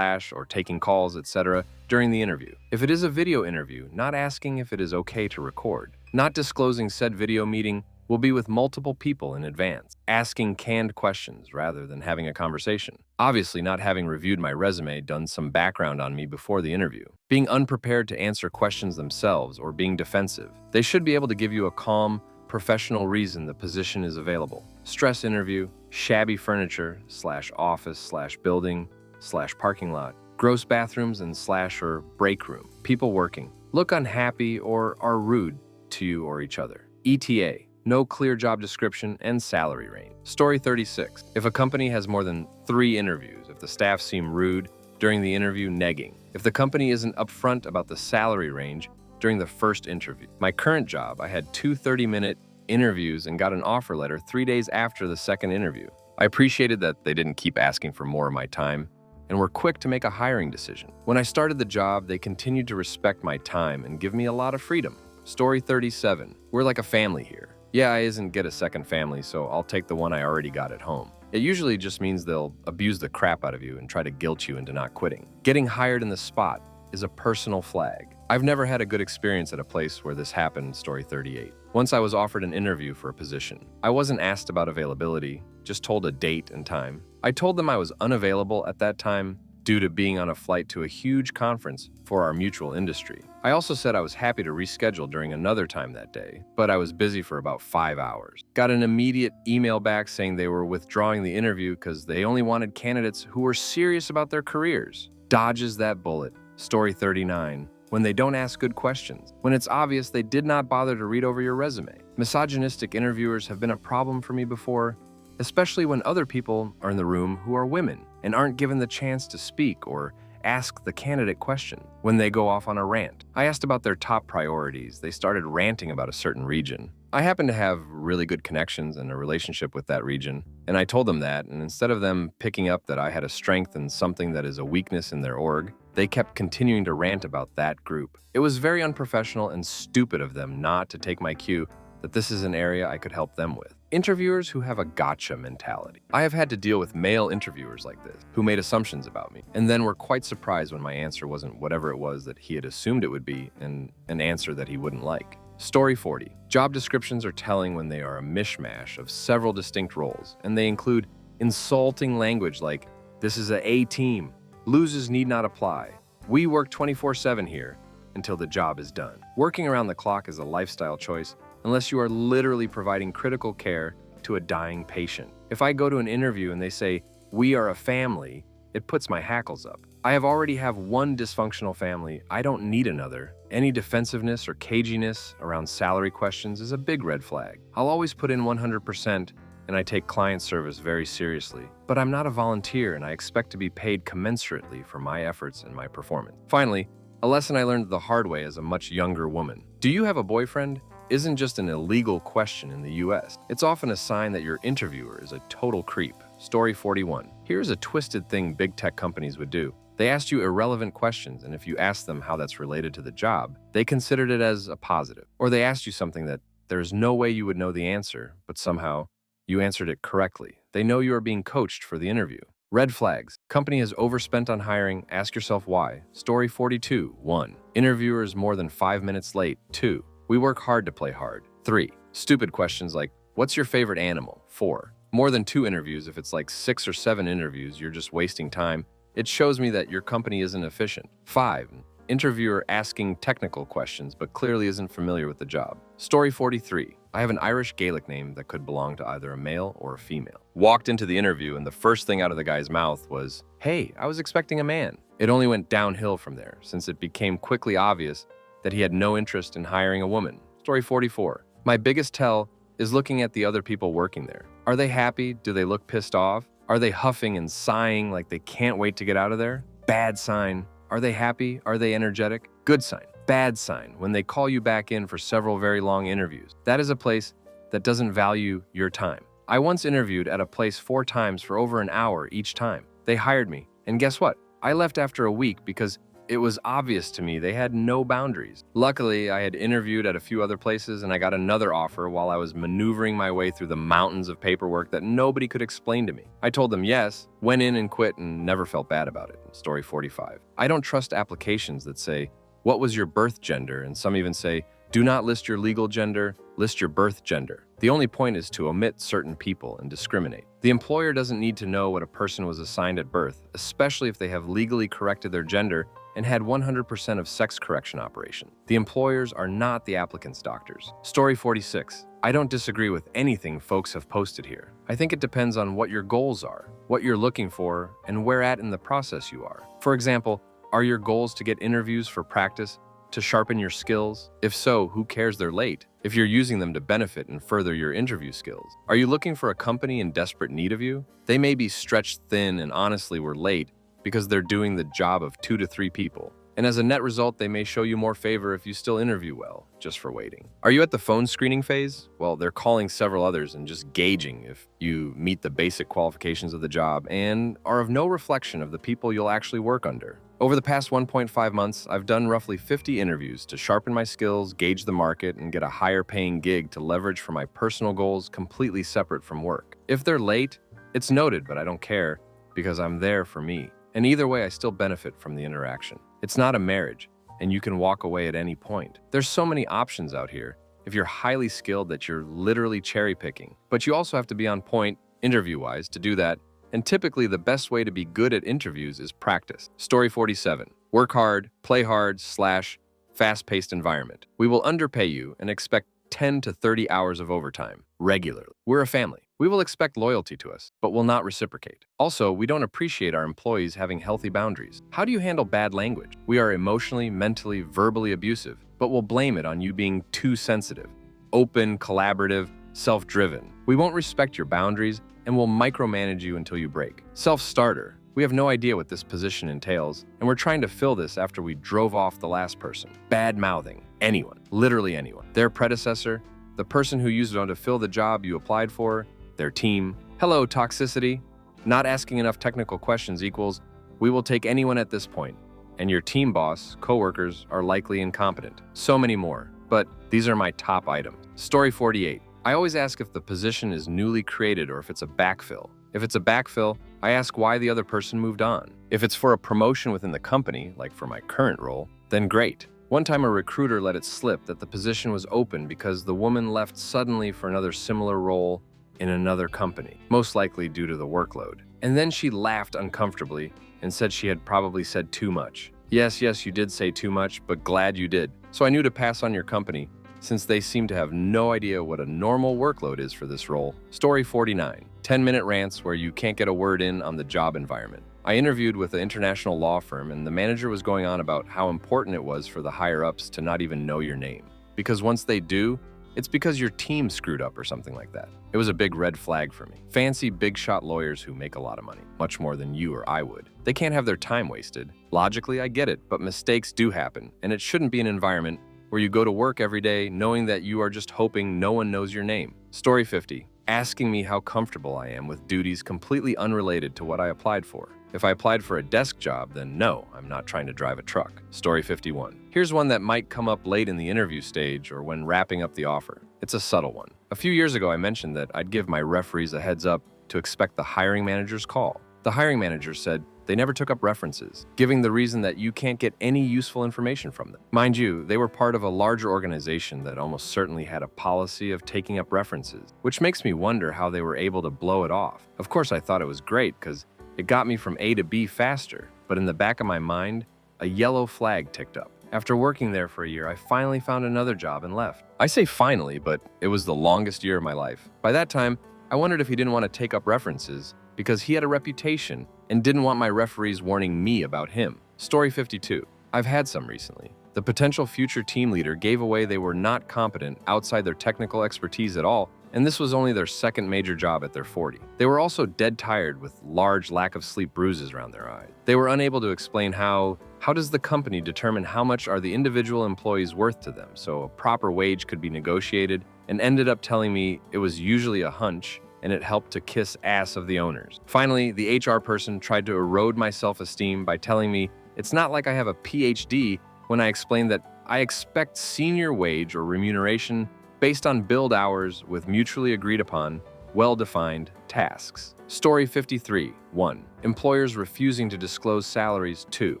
or taking calls, etc. during the interview. If it is a video interview, not asking if it is okay to record, not disclosing said video meeting will be with multiple people in advance, asking canned questions rather than having a conversation. Obviously, not having reviewed my resume, done some background on me before the interview. Being unprepared to answer questions themselves or being defensive. They should be able to give you a calm, professional reason the position is available. Stress interview, shabby furniture, /office, /building, /parking lot, gross bathrooms and /or break room, people working, look unhappy or are rude to you or each other. ETA, no clear job description and salary range. Story 36. If a company has more than 3 interviews, if the staff seem rude during the interview, negging. If the company isn't upfront about the salary range during the first interview. My current job, I had 2 30-minute interviews and got an offer letter 3 days after the second interview. I appreciated that they didn't keep asking for more of my time and were quick to make a hiring decision. When I started the job, they continued to respect my time and give me a lot of freedom. Story 37. We're like a family here. Yeah, I isn't get a second family, so I'll take the one I already got at home. It usually just means they'll abuse the crap out of you and try to guilt you into not quitting. Getting hired in the spot is a personal flag. I've never had a good experience at a place where this happened. Story 38. Once I was offered an interview for a position. I wasn't asked about availability, just told a date and time. I told them I was unavailable at that time due to being on a flight to a huge conference for our mutual industry. I also said I was happy to reschedule during another time that day, but I was busy for about 5 hours. Got an immediate email back saying they were withdrawing the interview because they only wanted candidates who were serious about their careers. Dodges that bullet. Story 39. When they don't ask good questions. When it's obvious they did not bother to read over your resume. Misogynistic interviewers have been a problem for me before, especially when other people are in the room who are women and aren't given the chance to speak or ask the candidate question when they go off on a rant. I asked about their top priorities. They started ranting about a certain region. I happen to have really good connections and a relationship with that region, and I told them that, and instead of them picking up that I had a strength in something that is a weakness in their org, they kept continuing to rant about that group. It was very unprofessional and stupid of them not to take my cue that this is an area I could help them with. Interviewers who have a gotcha mentality. I have had to deal with male interviewers like this, who made assumptions about me, and then were quite surprised when my answer wasn't whatever it was that he had assumed it would be, and an answer that he wouldn't like. Story 40. Job descriptions are telling when they are a mishmash of several distinct roles, and they include insulting language like, "This is a A team. Losers need not apply. We work 24/7 here until the job is done." Working around the clock is a lifestyle choice unless you are literally providing critical care to a dying patient. If I go to an interview and they say, "We are a family," it puts my hackles up. I already have one dysfunctional family. I don't need another. Any defensiveness or caginess around salary questions is a big red flag. I'll always put in 100%, and I take client service very seriously. But I'm not a volunteer, and I expect to be paid commensurately for my efforts and my performance. Finally, a lesson I learned the hard way as a much younger woman. Do you have a boyfriend? Isn't just an illegal question in the US. It's often a sign that your interviewer is a total creep. Story 41. Here's a twisted thing big tech companies would do. They asked you irrelevant questions, and if you asked them how that's related to the job, they considered it as a positive. Or they asked you something that there's no way you would know the answer, but somehow you answered it correctly. They know you are being coached for the interview. Red flags. Company has overspent on hiring. Ask yourself why. Story 42. 1. Interviewers more than 5 minutes late. 2. We work hard to play hard. 3. Stupid questions like, "What's your favorite animal?" 4. More than 2 interviews. If it's like 6 or 7 interviews, you're just wasting time. It shows me that your company isn't efficient. 5. Interviewer asking technical questions but clearly isn't familiar with the job. Story 43. I have an Irish Gaelic name that could belong to either a male or a female. Walked into the interview and the first thing out of the guy's mouth was, "Hey, I was expecting a man." It only went downhill from there, since it became quickly obvious that he had no interest in hiring a woman. Story 44. My biggest tell is looking at the other people working there. Are they happy? Do they look pissed off? Are they huffing and sighing like they can't wait to get out of there? Bad sign. Are they happy? Are they energetic? Good sign. Bad sign. When they call you back in for several very long interviews. That is a place that doesn't value your time. I once interviewed at a place 4 times for over an hour each time. They hired me. And guess what? I left after a week because it was obvious to me they had no boundaries. Luckily, I had interviewed at a few other places and I got another offer while I was maneuvering my way through the mountains of paperwork that nobody could explain to me. I told them yes, went in and quit, and never felt bad about it. Story 45. I don't trust applications that say, "What was your birth gender?" And some even say, "Do not list your legal gender, list your birth gender." The only point is to omit certain people and discriminate. The employer doesn't need to know what a person was assigned at birth, especially if they have legally corrected their gender and had 100% of sex correction operation. The employers are not the applicant's doctors. Story 46. I don't disagree with anything folks have posted here. I think it depends on what your goals are, what you're looking for, and where at in the process you are. For example, are your goals to get interviews for practice, to sharpen your skills? If so, who cares they're late? If you're using them to benefit and further your interview skills. Are you looking for a company in desperate need of you? They may be stretched thin and honestly were late because they're doing the job of 2 to 3 people. And as a net result, they may show you more favor if you still interview well, just for waiting. Are you at the phone screening phase? Well, they're calling several others and just gauging if you meet the basic qualifications of the job and are of no reflection of the people you'll actually work under. Over the past 1.5 months, I've done roughly 50 interviews to sharpen my skills, gauge the market, and get a higher paying gig to leverage for my personal goals completely separate from work. If they're late, it's noted, but I don't care because I'm there for me. And either way, I still benefit from the interaction. It's not a marriage, and you can walk away at any point. There's so many options out here if you're highly skilled that you're literally cherry picking. But you also have to be on point, interview-wise, to do that. And typically, the best way to be good at interviews is practice. Story 47. Work hard, play hard, / fast-paced environment. We will underpay you and expect 10 to 30 hours of overtime regularly. We're a family. We will expect loyalty to us, but will not reciprocate. Also, we don't appreciate our employees having healthy boundaries. How do you handle bad language? We are emotionally, mentally, verbally abusive, but we'll blame it on you being too sensitive, open, collaborative, self-driven. We won't respect your boundaries and will micromanage you until you break. Self-starter. We have no idea what this position entails, and we're trying to fill this after we drove off the last person. Bad-mouthing. Anyone. Literally anyone. Their predecessor, the person who used it to fill the job you applied for, their team. Hello, toxicity. Not asking enough technical questions equals, we will take anyone at this point, and your team boss, coworkers, are likely incompetent. So many more, but these are my top items. Story 48. I always ask if the position is newly created or if it's a backfill. If it's a backfill, I ask why the other person moved on. If it's for a promotion within the company, like for my current role, then great. One time a recruiter let it slip that the position was open because the woman left suddenly for another similar role in another company, most likely due to the workload. And then she laughed uncomfortably and said she had probably said too much. Yes, you did say too much, but glad you did. So I knew to pass on your company, since they seem to have no idea what a normal workload is for this role. Story 49. 10-minute rants where you can't get a word in on the job environment. I interviewed with an international law firm, and the manager was going on about how important it was for the higher-ups to not even know your name. Because once they do, it's because your team screwed up or something like that. It was a big red flag for me. Fancy big-shot lawyers who make a lot of money, much more than you or I would. They can't have their time wasted. Logically, I get it, but mistakes do happen, and it shouldn't be an environment where you go to work every day knowing that you are just hoping no one knows your name. Story 50. Asking me how comfortable I am with duties completely unrelated to what I applied for. If I applied for a desk job, then no, I'm not trying to drive a truck. Story 51. Here's one that might come up late in the interview stage or when wrapping up the offer. It's a subtle one. A few years ago, I mentioned that I'd give my referees a heads up to expect the hiring manager's call. The hiring manager said they never took up references, giving the reason that you can't get any useful information from them. Mind you, they were part of a larger organization that almost certainly had a policy of taking up references, which makes me wonder how they were able to blow it off. Of course, I thought it was great because it got me from A to B faster, but in the back of my mind, a yellow flag ticked up. After working there for a year, I finally found another job and left. I say finally, but it was the longest year of my life. By that time, I wondered if he didn't want to take up references because he had a reputation and didn't want my referees warning me about him. Story 52. I've had some recently. The potential future team leader gave away they were not competent outside their technical expertise at all, and this was only their second major job at their 40. They were also dead tired with large lack of sleep bruises around their eyes. They were unable to explain how does the company determine how much are the individual employees worth to them so a proper wage could be negotiated, and ended up telling me it was usually a hunch and it helped to kiss ass of the owners. Finally, the HR person tried to erode my self-esteem by telling me it's not like I have a PhD when I explained that I expect senior wage or remuneration based on billed hours with mutually agreed upon, well-defined tasks. Story 53. 1. Employers refusing to disclose salaries. 2.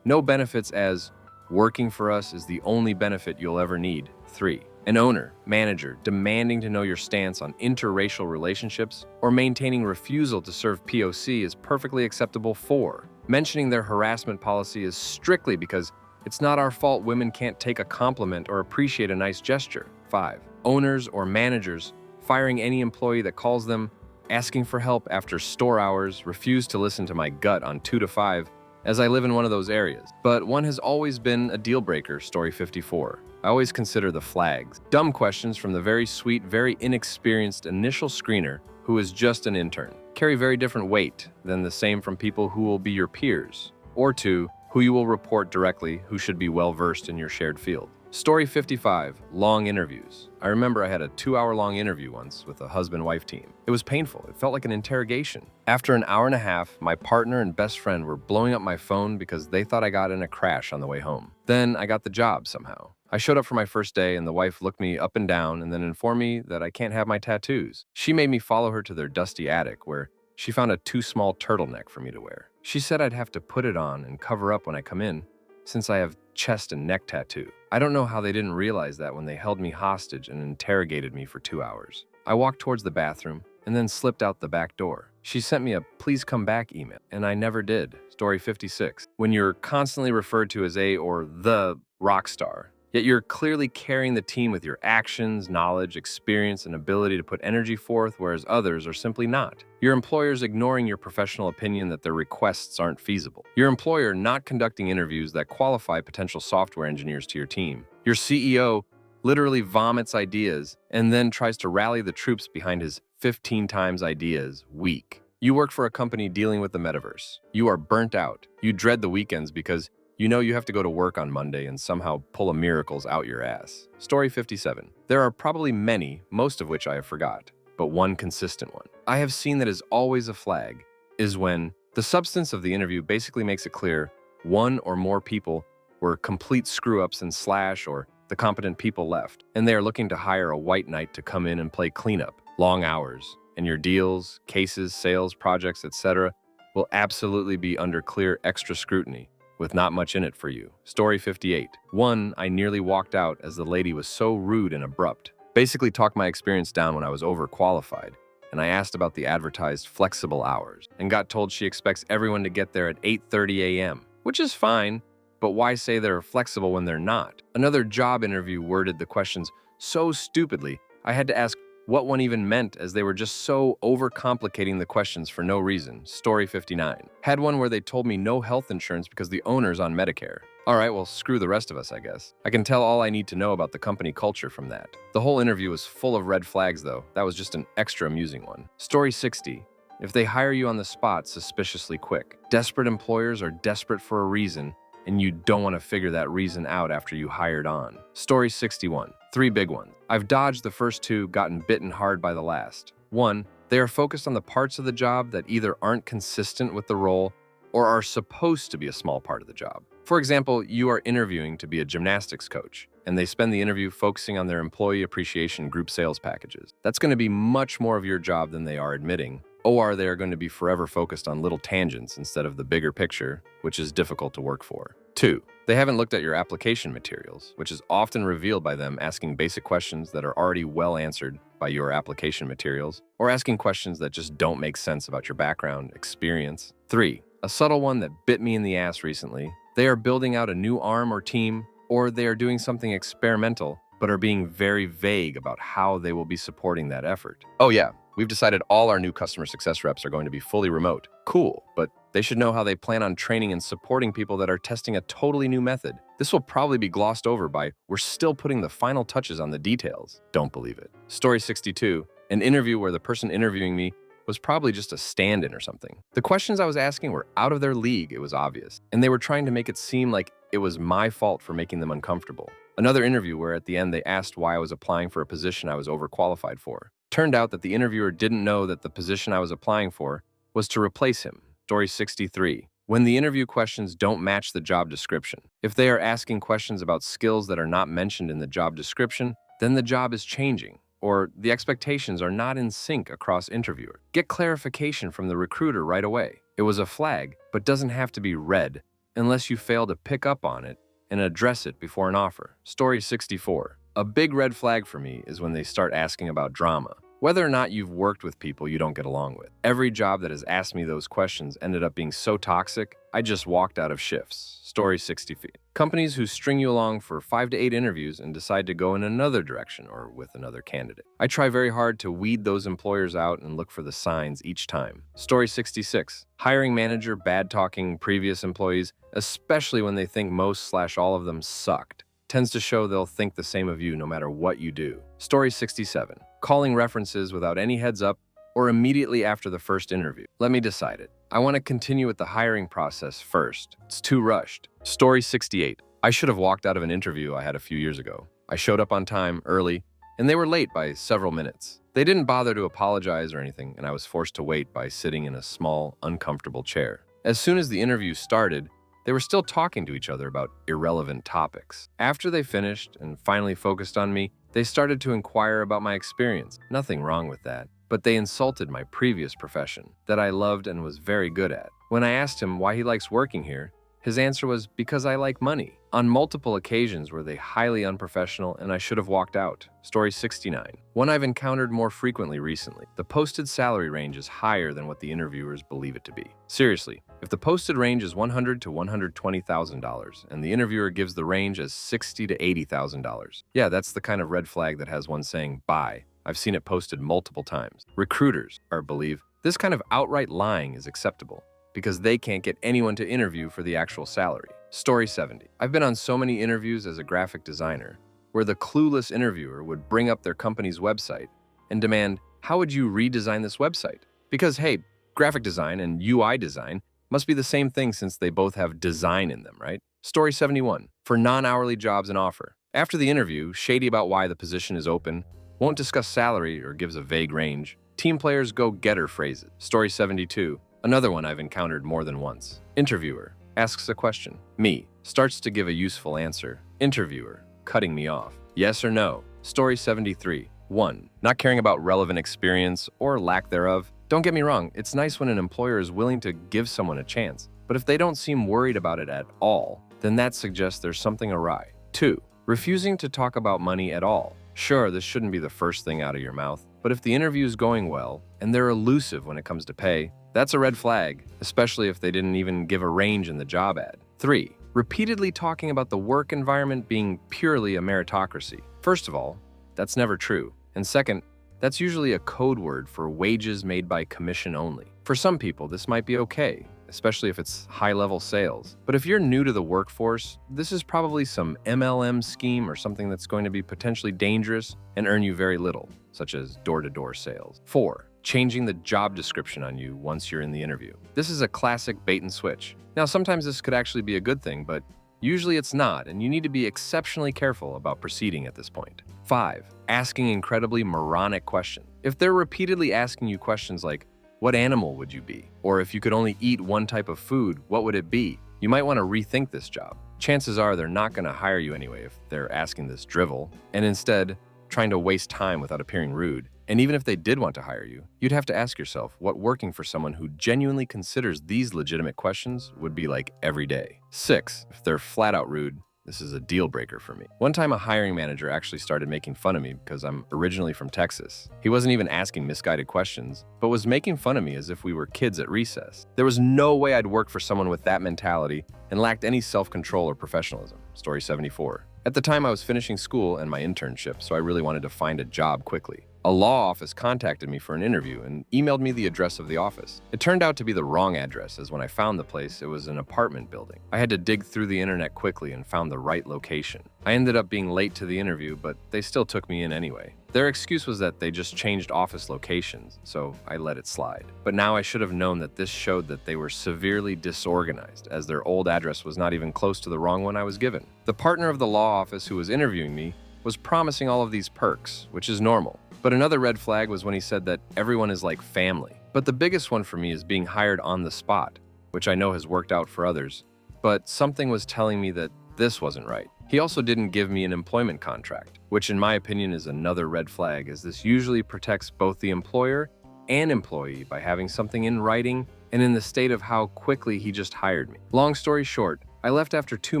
No benefits as working for us is the only benefit you'll ever need. 3. An owner, manager, demanding to know your stance on interracial relationships or maintaining refusal to serve POC is perfectly acceptable. 4. Mentioning their harassment policy is strictly because it's not our fault women can't take a compliment or appreciate a nice gesture. 5. Owners or managers firing any employee that calls them, asking for help after store hours, refuse to listen to my gut on 2 to 5, as I live in one of those areas. But one has always been a deal breaker. Story 54. I always consider the flags. Dumb questions from the very sweet, very inexperienced initial screener who is just an intern carry very different weight than the same from people who will be your peers, or 2, who you will report directly, who should be well-versed in your shared field. Story 55, long interviews. I remember I had a 2-hour-long interview once with a husband-wife team. It was painful. It felt like an interrogation. After an hour and a half, my partner and best friend were blowing up my phone because they thought I got in a crash on the way home. Then I got the job somehow. I showed up for my first day and the wife looked me up and down and then informed me that I can't have my tattoos. She made me follow her to their dusty attic where she found a too small turtleneck for me to wear. She said I'd have to put it on and cover up when I come in, since I have chest and neck tattoo. I don't know how they didn't realize that when they held me hostage and interrogated me for 2 hours. I walked towards the bathroom and then slipped out the back door. She sent me a please come back email, and I never did. Story 56. When you're constantly referred to as a or the rock star, yet you're clearly carrying the team with your actions, knowledge, experience, and ability to put energy forth, whereas others are simply not. Your employer's ignoring your professional opinion that their requests aren't feasible. Your employer not conducting interviews that qualify potential software engineers to your team. Your CEO literally vomits ideas and then tries to rally the troops behind his 15 times ideas week. You work for a company dealing with the metaverse. You are burnt out. You dread the weekends because you know you have to go to work on Monday and somehow pull a miracles out your ass. Story 57. There are probably many, most of which I have forgot, but one consistent one I have seen that is always a flag is when the substance of the interview basically makes it clear one or more people were complete screw-ups and slash or the competent people left, and they are looking to hire a white knight to come in and play cleanup, long hours, and your deals, cases, sales, projects, etc. will absolutely be under clear extra scrutiny, with not much in it for you. Story 58. One, I nearly walked out as the lady was so rude and abrupt. Basically talked my experience down when I was overqualified, and I asked about the advertised flexible hours, and got told she expects everyone to get there at 8:30 a.m., which is fine, but why say they're flexible when they're not? Another job interview worded the questions so stupidly, I had to ask what one even meant as they were just so overcomplicating the questions for no reason. Story 59. Had one where they told me no health insurance because the owner's on Medicare. All right, well, screw the rest of us, I guess. I can tell all I need to know about the company culture from that. The whole interview was full of red flags, though. That was just an extra amusing one. Story 60. If they hire you on the spot suspiciously quick. Desperate employers are desperate for a reason, and you don't want to figure that reason out after you hired on. Story 61. 3 big ones. I've dodged the first 2, gotten bitten hard by the last. 1, they are focused on the parts of the job that either aren't consistent with the role or are supposed to be a small part of the job. For example, you are interviewing to be a gymnastics coach, and they spend the interview focusing on their employee appreciation group sales packages. That's going to be much more of your job than they are admitting. Or they are going to be forever focused on little tangents instead of the bigger picture, which is difficult to work for. 2, they haven't looked at your application materials, which is often revealed by them asking basic questions that are already well answered by your application materials, or asking questions that just don't make sense about your background, experience. 3, a subtle one that bit me in the ass recently. They are building out a new arm or team, or they are doing something experimental, but are being very vague about how they will be supporting that effort. Oh yeah, we've decided all our new customer success reps are going to be fully remote. Cool, but they should know how they plan on training and supporting people that are testing a totally new method. This will probably be glossed over by, we're still putting the final touches on the details. Don't believe it. Story 62, an interview where the person interviewing me was probably just a stand-in or something. The questions I was asking were out of their league, it was obvious, and they were trying to make it seem like it was my fault for making them uncomfortable. Another interview where at the end they asked why I was applying for a position I was overqualified for. Turned out that the interviewer didn't know that the position I was applying for was to replace him. Story 63. When the interview questions don't match the job description. If they are asking questions about skills that are not mentioned in the job description, then the job is changing, or the expectations are not in sync across interviewers. Get clarification from the recruiter right away. It was a flag, but doesn't have to be red unless you fail to pick up on it and address it before an offer. Story 64. A big red flag for me is when they start asking about drama, whether or not you've worked with people you don't get along with. Every job that has asked me those questions ended up being so toxic, I just walked out of shifts. Story 60 feet. Companies who string you along for 5 to 8 interviews and decide to go in another direction or with another candidate. I try very hard to weed those employers out and look for the signs each time. Story 66. Hiring manager bad-talking previous employees, especially when they think most/all of them sucked, tends to show they'll think the same of you no matter what you do. Story 67. Calling references without any heads up or immediately after the first interview. Let me decide it. I want to continue with the hiring process first. It's too rushed. Story 68. I should have walked out of an interview I had a few years ago. I showed up on time, early, and they were late by several minutes. They didn't bother to apologize or anything, and I was forced to wait by sitting in a small, uncomfortable chair. As soon as the interview started, they were still talking to each other about irrelevant topics. After they finished and finally focused on me, they started to inquire about my experience. Nothing wrong with that, but they insulted my previous profession that I loved and was very good at. When I asked him why he likes working here, his answer was because I like money. On multiple occasions were they highly unprofessional and I should have walked out. Story 69. One I've encountered more frequently recently. The posted salary range is higher than what the interviewers believe it to be. Seriously, if the posted range is $100,000 to $120,000 and the interviewer gives the range as $60,000 to $80,000, yeah, that's the kind of red flag that has one saying bye. I've seen it posted multiple times. Recruiters believe this kind of outright lying is acceptable because they can't get anyone to interview for the actual salary. Story 70. I've been on so many interviews as a graphic designer where the clueless interviewer would bring up their company's website and demand, how would you redesign this website? Because, hey, graphic design and UI design must be the same thing since they both have design in them, right? Story 71. For non-hourly jobs and offer. After the interview, shady about why the position is open, won't discuss salary or gives a vague range. Team players go getter phrases. Story 72. Another one I've encountered more than once. Interviewer asks a question. Me starts to give a useful answer. Interviewer cutting me off. Yes or no? Story 73. 1. Not caring about relevant experience or lack thereof. Don't get me wrong, it's nice when an employer is willing to give someone a chance. But if they don't seem worried about it at all, then that suggests there's something awry. 2. Refusing to talk about money at all. Sure, this shouldn't be the first thing out of your mouth, but if the interview is going well and they're elusive when it comes to pay, that's a red flag, especially if they didn't even give a range in the job ad. 3. Repeatedly talking about the work environment being purely a meritocracy. First of all, that's never true. And second, that's usually a code word for wages made by commission only. For some people, this might be okay, especially if it's high-level sales. But if you're new to the workforce, this is probably some MLM scheme or something that's going to be potentially dangerous and earn you very little, such as door-to-door sales. 4. Changing the job description on you once you're in the interview. This is a classic bait and switch. Now, sometimes this could actually be a good thing, but usually it's not, and you need to be exceptionally careful about proceeding at this point. 5. Asking incredibly moronic questions. If they're repeatedly asking you questions like, what animal would you be? Or if you could only eat one type of food, what would it be? You might want to rethink this job. Chances are they're not going to hire you anyway if they're asking this drivel, and instead trying to waste time without appearing rude. And even if they did want to hire you, you'd have to ask yourself what working for someone who genuinely considers these legitimate questions would be like every day. 6. If they're flat out rude, this is a deal breaker for me. One time a hiring manager actually started making fun of me because I'm originally from Texas. He wasn't even asking misguided questions, but was making fun of me as if we were kids at recess. There was no way I'd work for someone with that mentality and lacked any self-control or professionalism. Story 74. At the time I was finishing school and my internship, so I really wanted to find a job quickly. A law office contacted me for an interview and emailed me the address of the office. It turned out to be the wrong address, as when I found the place, it was an apartment building. I had to dig through the internet quickly and found the right location. I ended up being late to the interview, but they still took me in anyway. Their excuse was that they just changed office locations, so I let it slide. But now I should have known that this showed that they were severely disorganized, as their old address was not even close to the wrong one I was given. The partner of the law office who was interviewing me was promising all of these perks, which is normal. But another red flag was when he said that everyone is like family. But the biggest one for me is being hired on the spot, which I know has worked out for others. But something was telling me that this wasn't right. He also didn't give me an employment contract, which in my opinion is another red flag, as this usually protects both the employer and employee by having something in writing and in the state of how quickly he just hired me. Long story short, I left after 2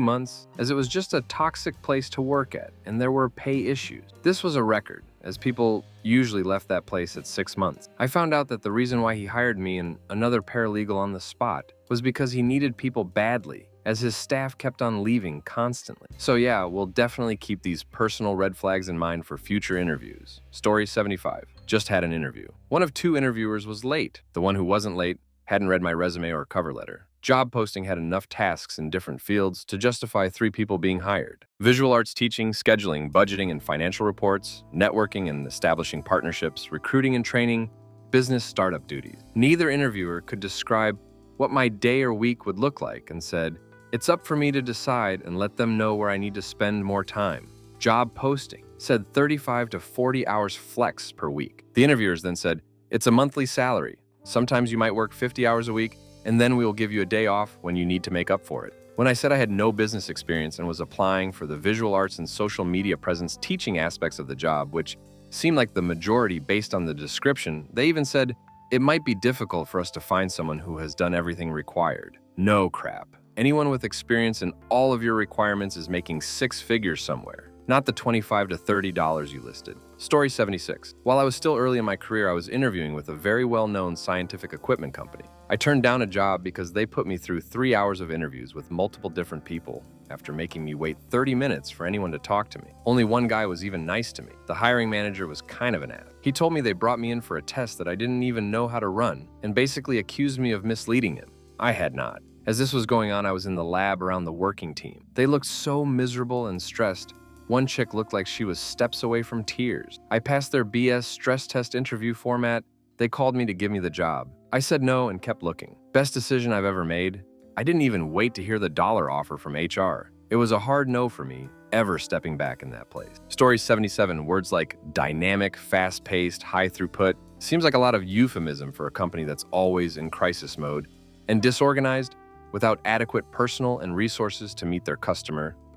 months as it was just a toxic place to work at and there were pay issues. This was a record, as people usually left that place at 6 months. I found out that the reason why he hired me and another paralegal on the spot was because he needed people badly, as his staff kept on leaving constantly. So yeah, we'll definitely keep these personal red flags in mind for future interviews. Story 75. Just had an interview. One of 2 interviewers was late. The one who wasn't late hadn't read my resume or cover letter. Job posting had enough tasks in different fields to justify 3 people being hired. Visual arts teaching, scheduling, budgeting and financial reports, networking and establishing partnerships, recruiting and training, business startup duties. Neither interviewer could describe what my day or week would look like and said, "It's up for me to decide and let them know where I need to spend more time." Job posting said 35 to 40 hours flex per week. The interviewers then said, "It's a monthly salary. Sometimes you might work 50 hours a week, and then we will give you a day off when you need to make up for it." When I said I had no business experience and was applying for the visual arts and social media presence teaching aspects of the job, which seemed like the majority based on the description, they even said, "It might be difficult for us to find someone who has done everything required." No crap. Anyone with experience in all of your requirements is making 6 figures somewhere, not the $25 to $30 you listed. Story 76. While I was still early in my career, I was interviewing with a very well-known scientific equipment company. I turned down a job because they put me through 3 hours of interviews with multiple different people after making me wait 30 minutes for anyone to talk to me. Only one guy was even nice to me. The hiring manager was kind of an ass. He told me they brought me in for a test that I didn't even know how to run and basically accused me of misleading him. I had not. As this was going on, I was in the lab around the working team. They looked so miserable and stressed. One chick looked like she was steps away from tears. I passed their BS stress test interview format. They called me to give me the job. I said no and kept looking. Best decision I've ever made. I didn't even wait to hear the dollar offer from HR. It was a hard no for me, ever stepping back in that place. Story 77. Words like dynamic, fast-paced, high throughput seems like a lot of euphemism for a company that's always in crisis mode, and disorganized, without adequate personal and resources to meet their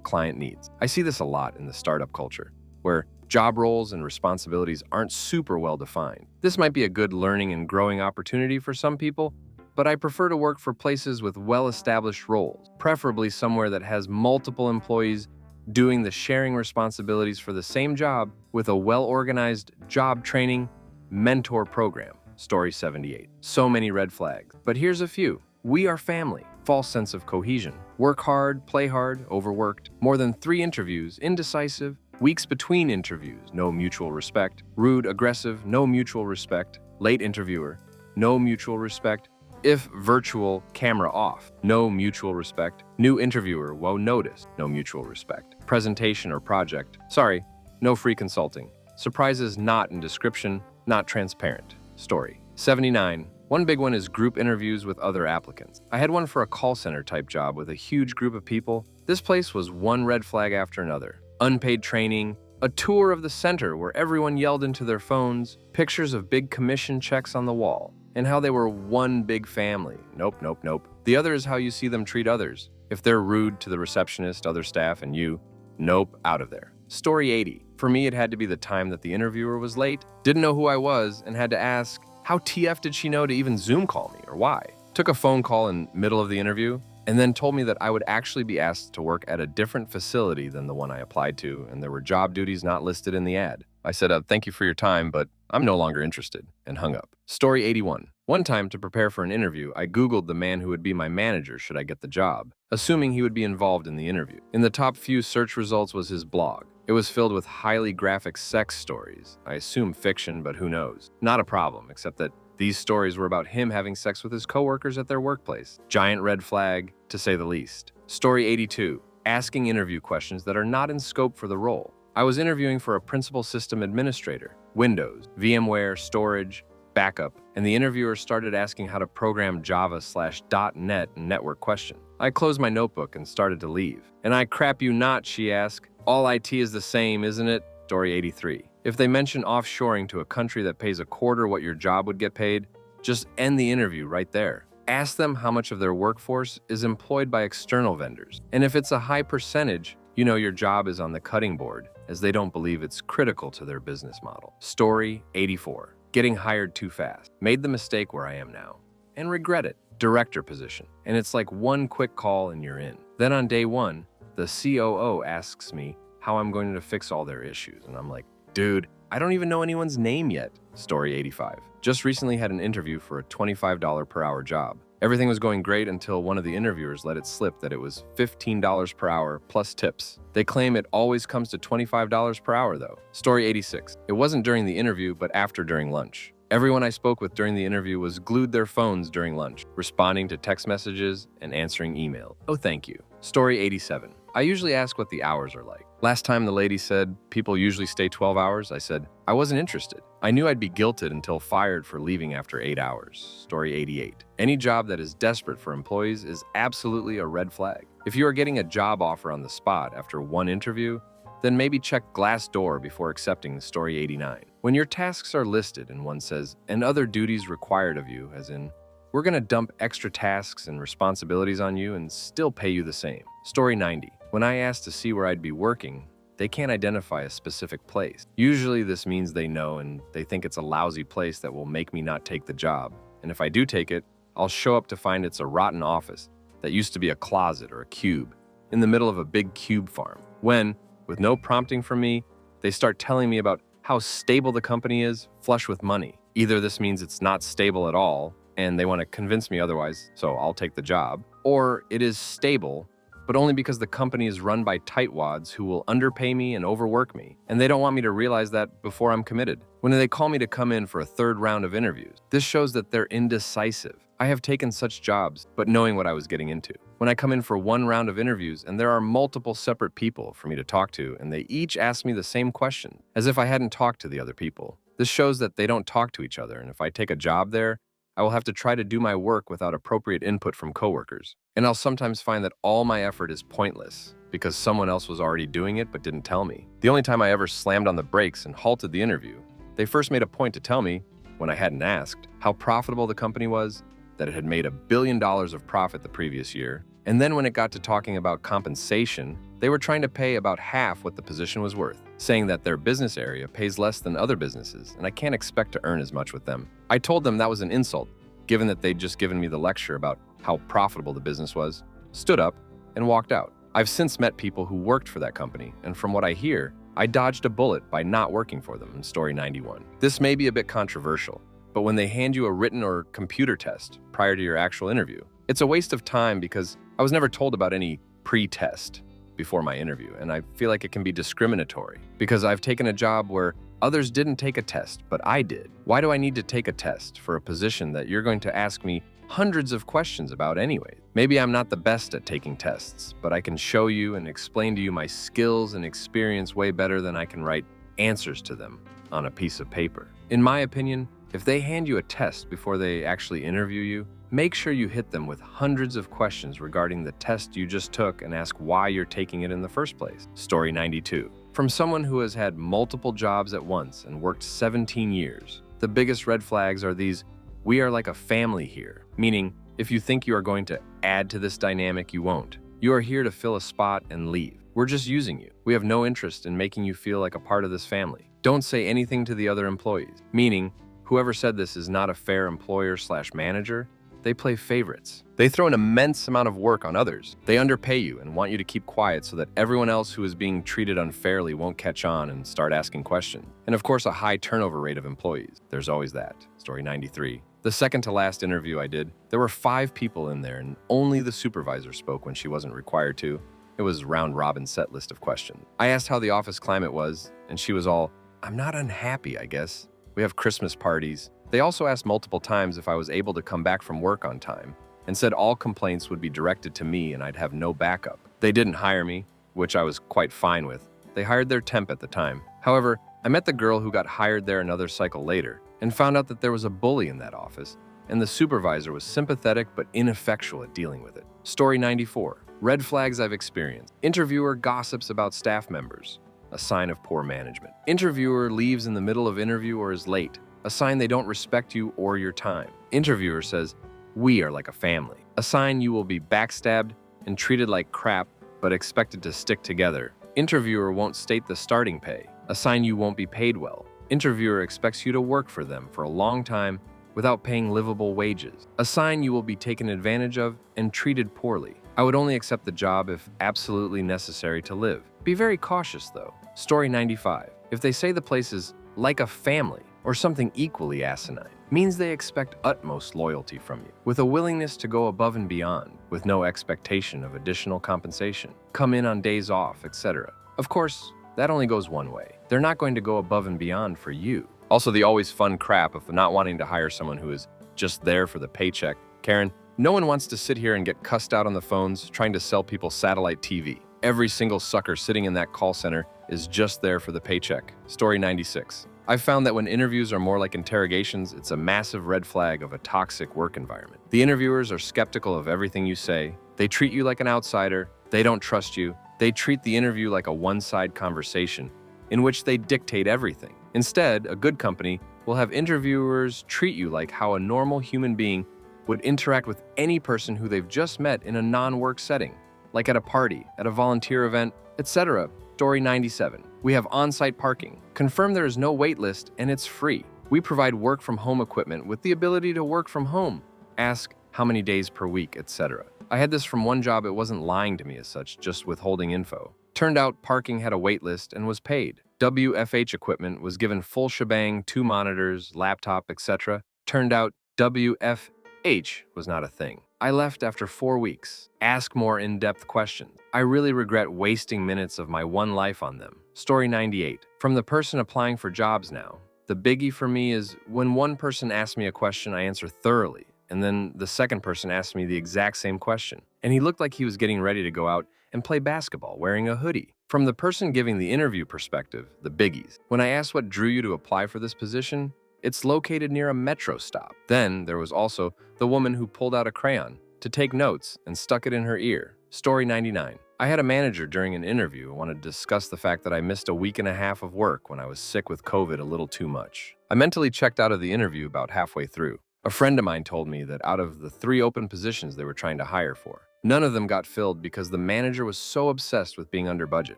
client needs. I see this a lot in the startup culture, where job roles and responsibilities aren't super well defined. This might be a good learning and growing opportunity for some people, but I prefer to work for places with well-established roles, preferably somewhere that has multiple employees doing the sharing responsibilities for the same job with a well-organized job training mentor program. Story 78. So many red flags, but here's a few. We are family. False sense of cohesion. Work hard, play hard, overworked. More than 3 interviews, indecisive. Weeks between interviews, no mutual respect. Rude, aggressive, no mutual respect. Late interviewer, no mutual respect. If virtual, camera off, no mutual respect. New interviewer, well noticed, no mutual respect. Presentation or project, sorry, no free consulting. Surprises not in description, not transparent. Story 79. One big one is group interviews with other applicants. I had one for a call center type job with a huge group of people. This place was one red flag after another. Unpaid training, a tour of the center where everyone yelled into their phones, pictures of big commission checks on the wall, and how they were one big family. Nope, nope, nope. The other is how you see them treat others. If they're rude to the receptionist, other staff, and you, nope, out of there. Story 80. For me, it had to be the time that the interviewer was late, didn't know who I was, and had to ask, how TF did she know to even Zoom call me, or why? Took a phone call in middle of the interview, and then told me that I would actually be asked to work at a different facility than the one I applied to, and there were job duties not listed in the ad. I said, thank you for your time, but I'm no longer interested, and hung up. Story 81. One time, to prepare for an interview, I Googled the man who would be my manager should I get the job, assuming he would be involved in the interview. In the top few search results was his blog. It was filled with highly graphic sex stories. I assume fiction, but who knows? Not a problem, except that these stories were about him having sex with his coworkers at their workplace. Giant red flag, to say the least. Story 82. Asking interview questions that are not in scope for the role. I was interviewing for a principal system administrator, Windows, VMware, storage, backup, and the interviewer started asking how to program Java/.NET and network questions. I closed my notebook and started to leave. And I crap you not, she asked. All IT is the same, isn't it? Story 83. If they mention offshoring to a country that pays a quarter what your job would get paid, just end the interview right there. Ask them how much of their workforce is employed by external vendors. And if it's a high percentage, you know your job is on the cutting board, as they don't believe it's critical to their business model. Story 84. Getting hired too fast. Made the mistake where I am now. And regret it. Director position. And it's like one quick call and you're in. Then on day 1, the COO asks me how I'm going to fix all their issues. And I'm like, dude, I don't even know anyone's name yet. Story 85. Just recently had an interview for a $25 per hour job. Everything was going great until one of the interviewers let it slip that it was $15 per hour plus tips. They claim it always comes to $25 per hour though. Story 86. It wasn't during the interview, but after during lunch. Everyone I spoke with during the interview was glued their phones during lunch, responding to text messages and answering email. Oh, thank you. Story 87. I usually ask what the hours are like. Last time the lady said people usually stay 12 hours, I said I wasn't interested. I knew I'd be guilted until fired for leaving after 8 hours. Story 88. Any job that is desperate for employees is absolutely a red flag. If you are getting a job offer on the spot after one interview, then maybe check Glassdoor before accepting. Story 89. When your tasks are listed and one says, and other duties required of you, as in, we're going to dump extra tasks and responsibilities on you and still pay you the same. Story 90. When I asked to see where I'd be working, they can't identify a specific place. Usually this means they know and they think it's a lousy place that will make me not take the job. And if I do take it, I'll show up to find it's a rotten office that used to be a closet or a cube in the middle of a big cube farm. When, with no prompting from me, they start telling me about how stable the company is, flush with money. Either this means it's not stable at all, and they want to convince me otherwise, so I'll take the job, or it is stable, but only because the company is run by tightwads who will underpay me and overwork me, and they don't want me to realize that before I'm committed. When they call me to come in for a third round of interviews, this shows that they're indecisive. I have taken such jobs, but knowing what I was getting into. When I come in for one round of interviews and there are multiple separate people for me to talk to and they each ask me the same question, as if I hadn't talked to the other people. This shows that they don't talk to each other, and if I take a job there, I will have to try to do my work without appropriate input from coworkers. And I'll sometimes find that all my effort is pointless because someone else was already doing it but didn't tell me. The only time I ever slammed on the brakes and halted the interview, they first made a point to tell me, when I hadn't asked, how profitable the company was, that it had made $1 billion of profit the previous year, and then when it got to talking about compensation, they were trying to pay about half what the position was worth, saying that their business area pays less than other businesses, and I can't expect to earn as much with them. I told them that was an insult, given that they'd just given me the lecture about how profitable the business was, stood up, and walked out. I've since met people who worked for that company, and from what I hear, I dodged a bullet by not working for them in Story 91. This may be a bit controversial, but when they hand you a written or computer test prior to your actual interview, it's a waste of time because I was never told about any pre-test before my interview, and I feel like it can be discriminatory because I've taken a job where others didn't take a test, but I did. Why do I need to take a test for a position that you're going to ask me hundreds of questions about anyway? Maybe I'm not the best at taking tests, but I can show you and explain to you my skills and experience way better than I can write answers to them on a piece of paper. In my opinion, if they hand you a test before they actually interview you, make sure you hit them with hundreds of questions regarding the test you just took and ask why you're taking it in the first place. Story 92. From someone who has had multiple jobs at once and worked 17 years, the biggest red flags are these, we are like a family here, meaning if you think you are going to add to this dynamic, you won't. You are here to fill a spot and leave. We're just using you. We have no interest in making you feel like a part of this family. Don't say anything to the other employees, meaning whoever said this is not a fair employer/manager. They play favorites. They throw an immense amount of work on others. They underpay you and want you to keep quiet so that everyone else who is being treated unfairly won't catch on and start asking questions. And of course, a high turnover rate of employees. There's always that. Story 93. The second to last interview I did, there were 5 people in there and only the supervisor spoke when she wasn't required to. It was round robin set list of questions. I asked how the office climate was, and she was all, I'm not unhappy, I guess. We have Christmas parties. They also asked multiple times if I was able to come back from work on time and said all complaints would be directed to me and I'd have no backup. They didn't hire me, which I was quite fine with. They hired their temp at the time. However, I met the girl who got hired there another cycle later and found out that there was a bully in that office and the supervisor was sympathetic but ineffectual at dealing with it. Story 94. Red flags I've experienced. Interviewer gossips about staff members. A sign of poor management. Interviewer leaves in the middle of interview or is late. A sign they don't respect you or your time. Interviewer says, we are like a family. A sign you will be backstabbed and treated like crap, but expected to stick together. Interviewer won't state the starting pay. A sign you won't be paid well. Interviewer expects you to work for them for a long time without paying livable wages. A sign you will be taken advantage of and treated poorly. I would only accept the job if absolutely necessary to live. Be very cautious though. Story 95. If they say the place is like a family or something equally asinine, means they expect utmost loyalty from you, with a willingness to go above and beyond, with no expectation of additional compensation, come in on days off, etc. Of course, that only goes one way. They're not going to go above and beyond for you. Also, the always fun crap of not wanting to hire someone who is just there for the paycheck. Karen, no one wants to sit here and get cussed out on the phones trying to sell people satellite TV. Every single sucker sitting in that call center is just there for the paycheck. Story 96. I've found that when interviews are more like interrogations, it's a massive red flag of a toxic work environment. The interviewers are skeptical of everything you say. They treat you like an outsider. They don't trust you. They treat the interview like a one-side conversation in which they dictate everything. Instead, a good company will have interviewers treat you like how a normal human being would interact with any person who they've just met in a non-work setting, like at a party, at a volunteer event, etc. Story 97. We have on-site parking. Confirm there is no wait list and it's free. We provide work from home equipment with the ability to work from home. Ask how many days per week, etc. I had this from one job. It wasn't lying to me as such, just withholding info. Turned out parking had a wait list and was paid. WFH equipment was given full shebang, 2 monitors, laptop, etc. Turned out WFH was not a thing. I left after 4 weeks. Ask more in-depth questions. I really regret wasting minutes of my one life on them. Story 98. From the person applying for jobs now, the biggie for me is when one person asks me a question, I answer thoroughly, and then the second person asks me the exact same question, and he looked like he was getting ready to go out and play basketball wearing a hoodie. From the person giving the interview perspective, the biggies. When I asked what drew you to apply for this position, it's located near a metro stop. Then there was also the woman who pulled out a crayon to take notes and stuck it in her ear. Story 99. I had a manager during an interview who wanted to discuss the fact that I missed a week and a half of work when I was sick with COVID a little too much. I mentally checked out of the interview about halfway through. A friend of mine told me that out of the 3 open positions they were trying to hire for, none of them got filled because the manager was so obsessed with being under budget.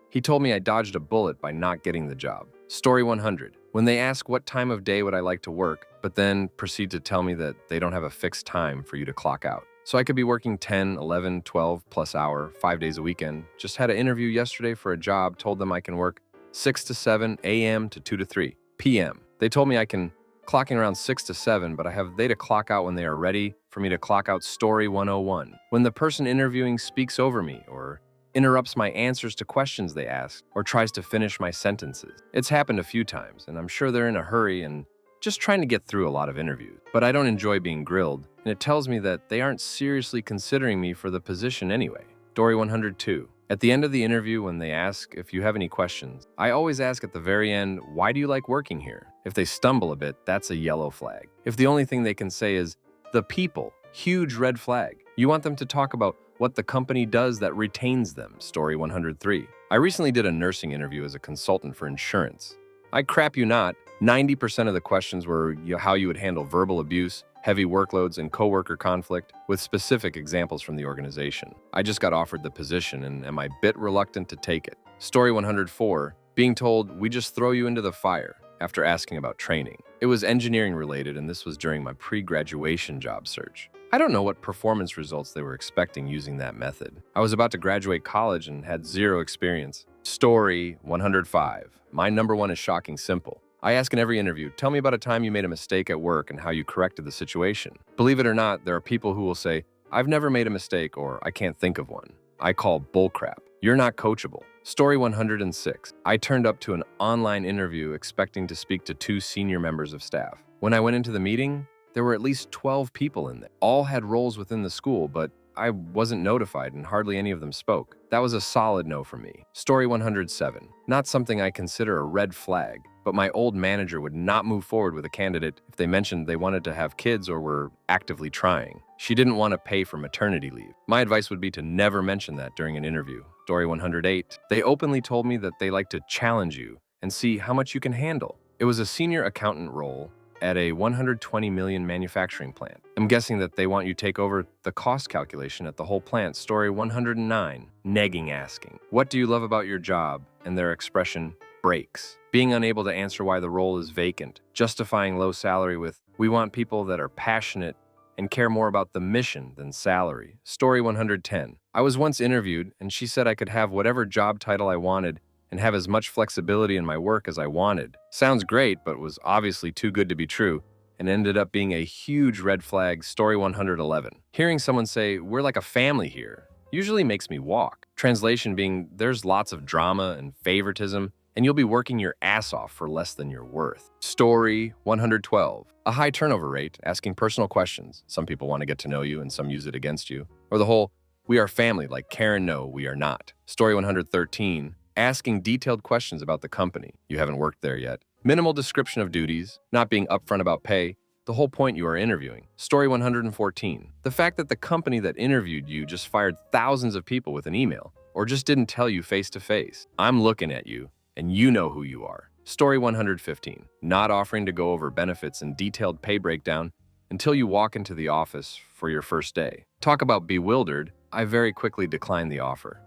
He told me I dodged a bullet by not getting the job. Story 100. When they ask what time of day would I like to work, but then proceed to tell me that they don't have a fixed time for you to clock out. So I could be working 10, 11, 12 plus hour, 5 days a weekend. Just had an interview yesterday for a job, told them I can work 6 to 7 a.m. to 2 to 3 p.m. They told me I can clocking around 6 to 7, but I have they to clock out when they are ready for me to clock out. Story 101. When the person interviewing speaks over me or interrupts my answers to questions they ask or tries to finish my sentences. It's happened a few times, and I'm sure they're in a hurry and just trying to get through a lot of interviews. But I don't enjoy being grilled, and it tells me that they aren't seriously considering me for the position anyway. Story 102. At the end of the interview, when they ask if you have any questions, I always ask at the very end, why do you like working here? If they stumble a bit, that's a yellow flag. If the only thing they can say is, the people, huge red flag. You want them to talk about what the company does that retains them. Story 103. I recently did a nursing interview as a consultant for insurance. I crap you not, 90% of the questions were how you would handle verbal abuse, heavy workloads, and coworker conflict, with specific examples from the organization. I just got offered the position and am a bit reluctant to take it. Story 104. Being told, we just throw you into the fire, after asking about training. It was engineering related, and this was during my pre-graduation job search. I don't know what performance results they were expecting using that method. I was about to graduate college and had 0 experience. Story 105. My number 1 is shocking simple. I ask in every interview, tell me about a time you made a mistake at work and how you corrected the situation. Believe it or not, there are people who will say, I've never made a mistake or I can't think of one. I call bullcrap. You're not coachable. Story 106. I turned up to an online interview expecting to speak to 2 senior members of staff. When I went into the meeting, there were at least 12 people in there. All had roles within the school, but I wasn't notified and hardly any of them spoke. That was a solid no for me. Story 107. Not something I consider a red flag, but my old manager would not move forward with a candidate if they mentioned they wanted to have kids or were actively trying. She didn't want to pay for maternity leave. My advice would be to never mention that during an interview. Story 108. They openly told me that they like to challenge you and see how much you can handle. It was a senior accountant role at a 120 million manufacturing plant. I'm guessing that they want you to take over the cost calculation at the whole plant. Story 109. Negging asking. What do you love about your job? And their expression breaks. Being unable to answer why the role is vacant. Justifying low salary with, we want people that are passionate and care more about the mission than salary. Story 110. I was once interviewed, and she said I could have whatever job title I wanted and have as much flexibility in my work as I wanted. Sounds great, but was obviously too good to be true and ended up being a huge red flag. Story 111. Hearing someone say, "We're like a family here," usually makes me walk. Translation being, there's lots of drama and favoritism, and you'll be working your ass off for less than you're worth. Story 112. A high turnover rate, asking personal questions. Some people want to get to know you and some use it against you. Or the whole, "We are family, like Karen, no, we are not." Story 113. Asking detailed questions about the company. You haven't worked there yet. Minimal description of duties, not being upfront about pay, the whole point you are interviewing. Story 114. The fact that the company that interviewed you just fired thousands of people with an email, or just didn't tell you face to face. I'm looking at you, and you know who you are. Story 115. Not offering to go over benefits and detailed pay breakdown until you walk into the office for your first day. Talk about bewildered. I very quickly declined the offer.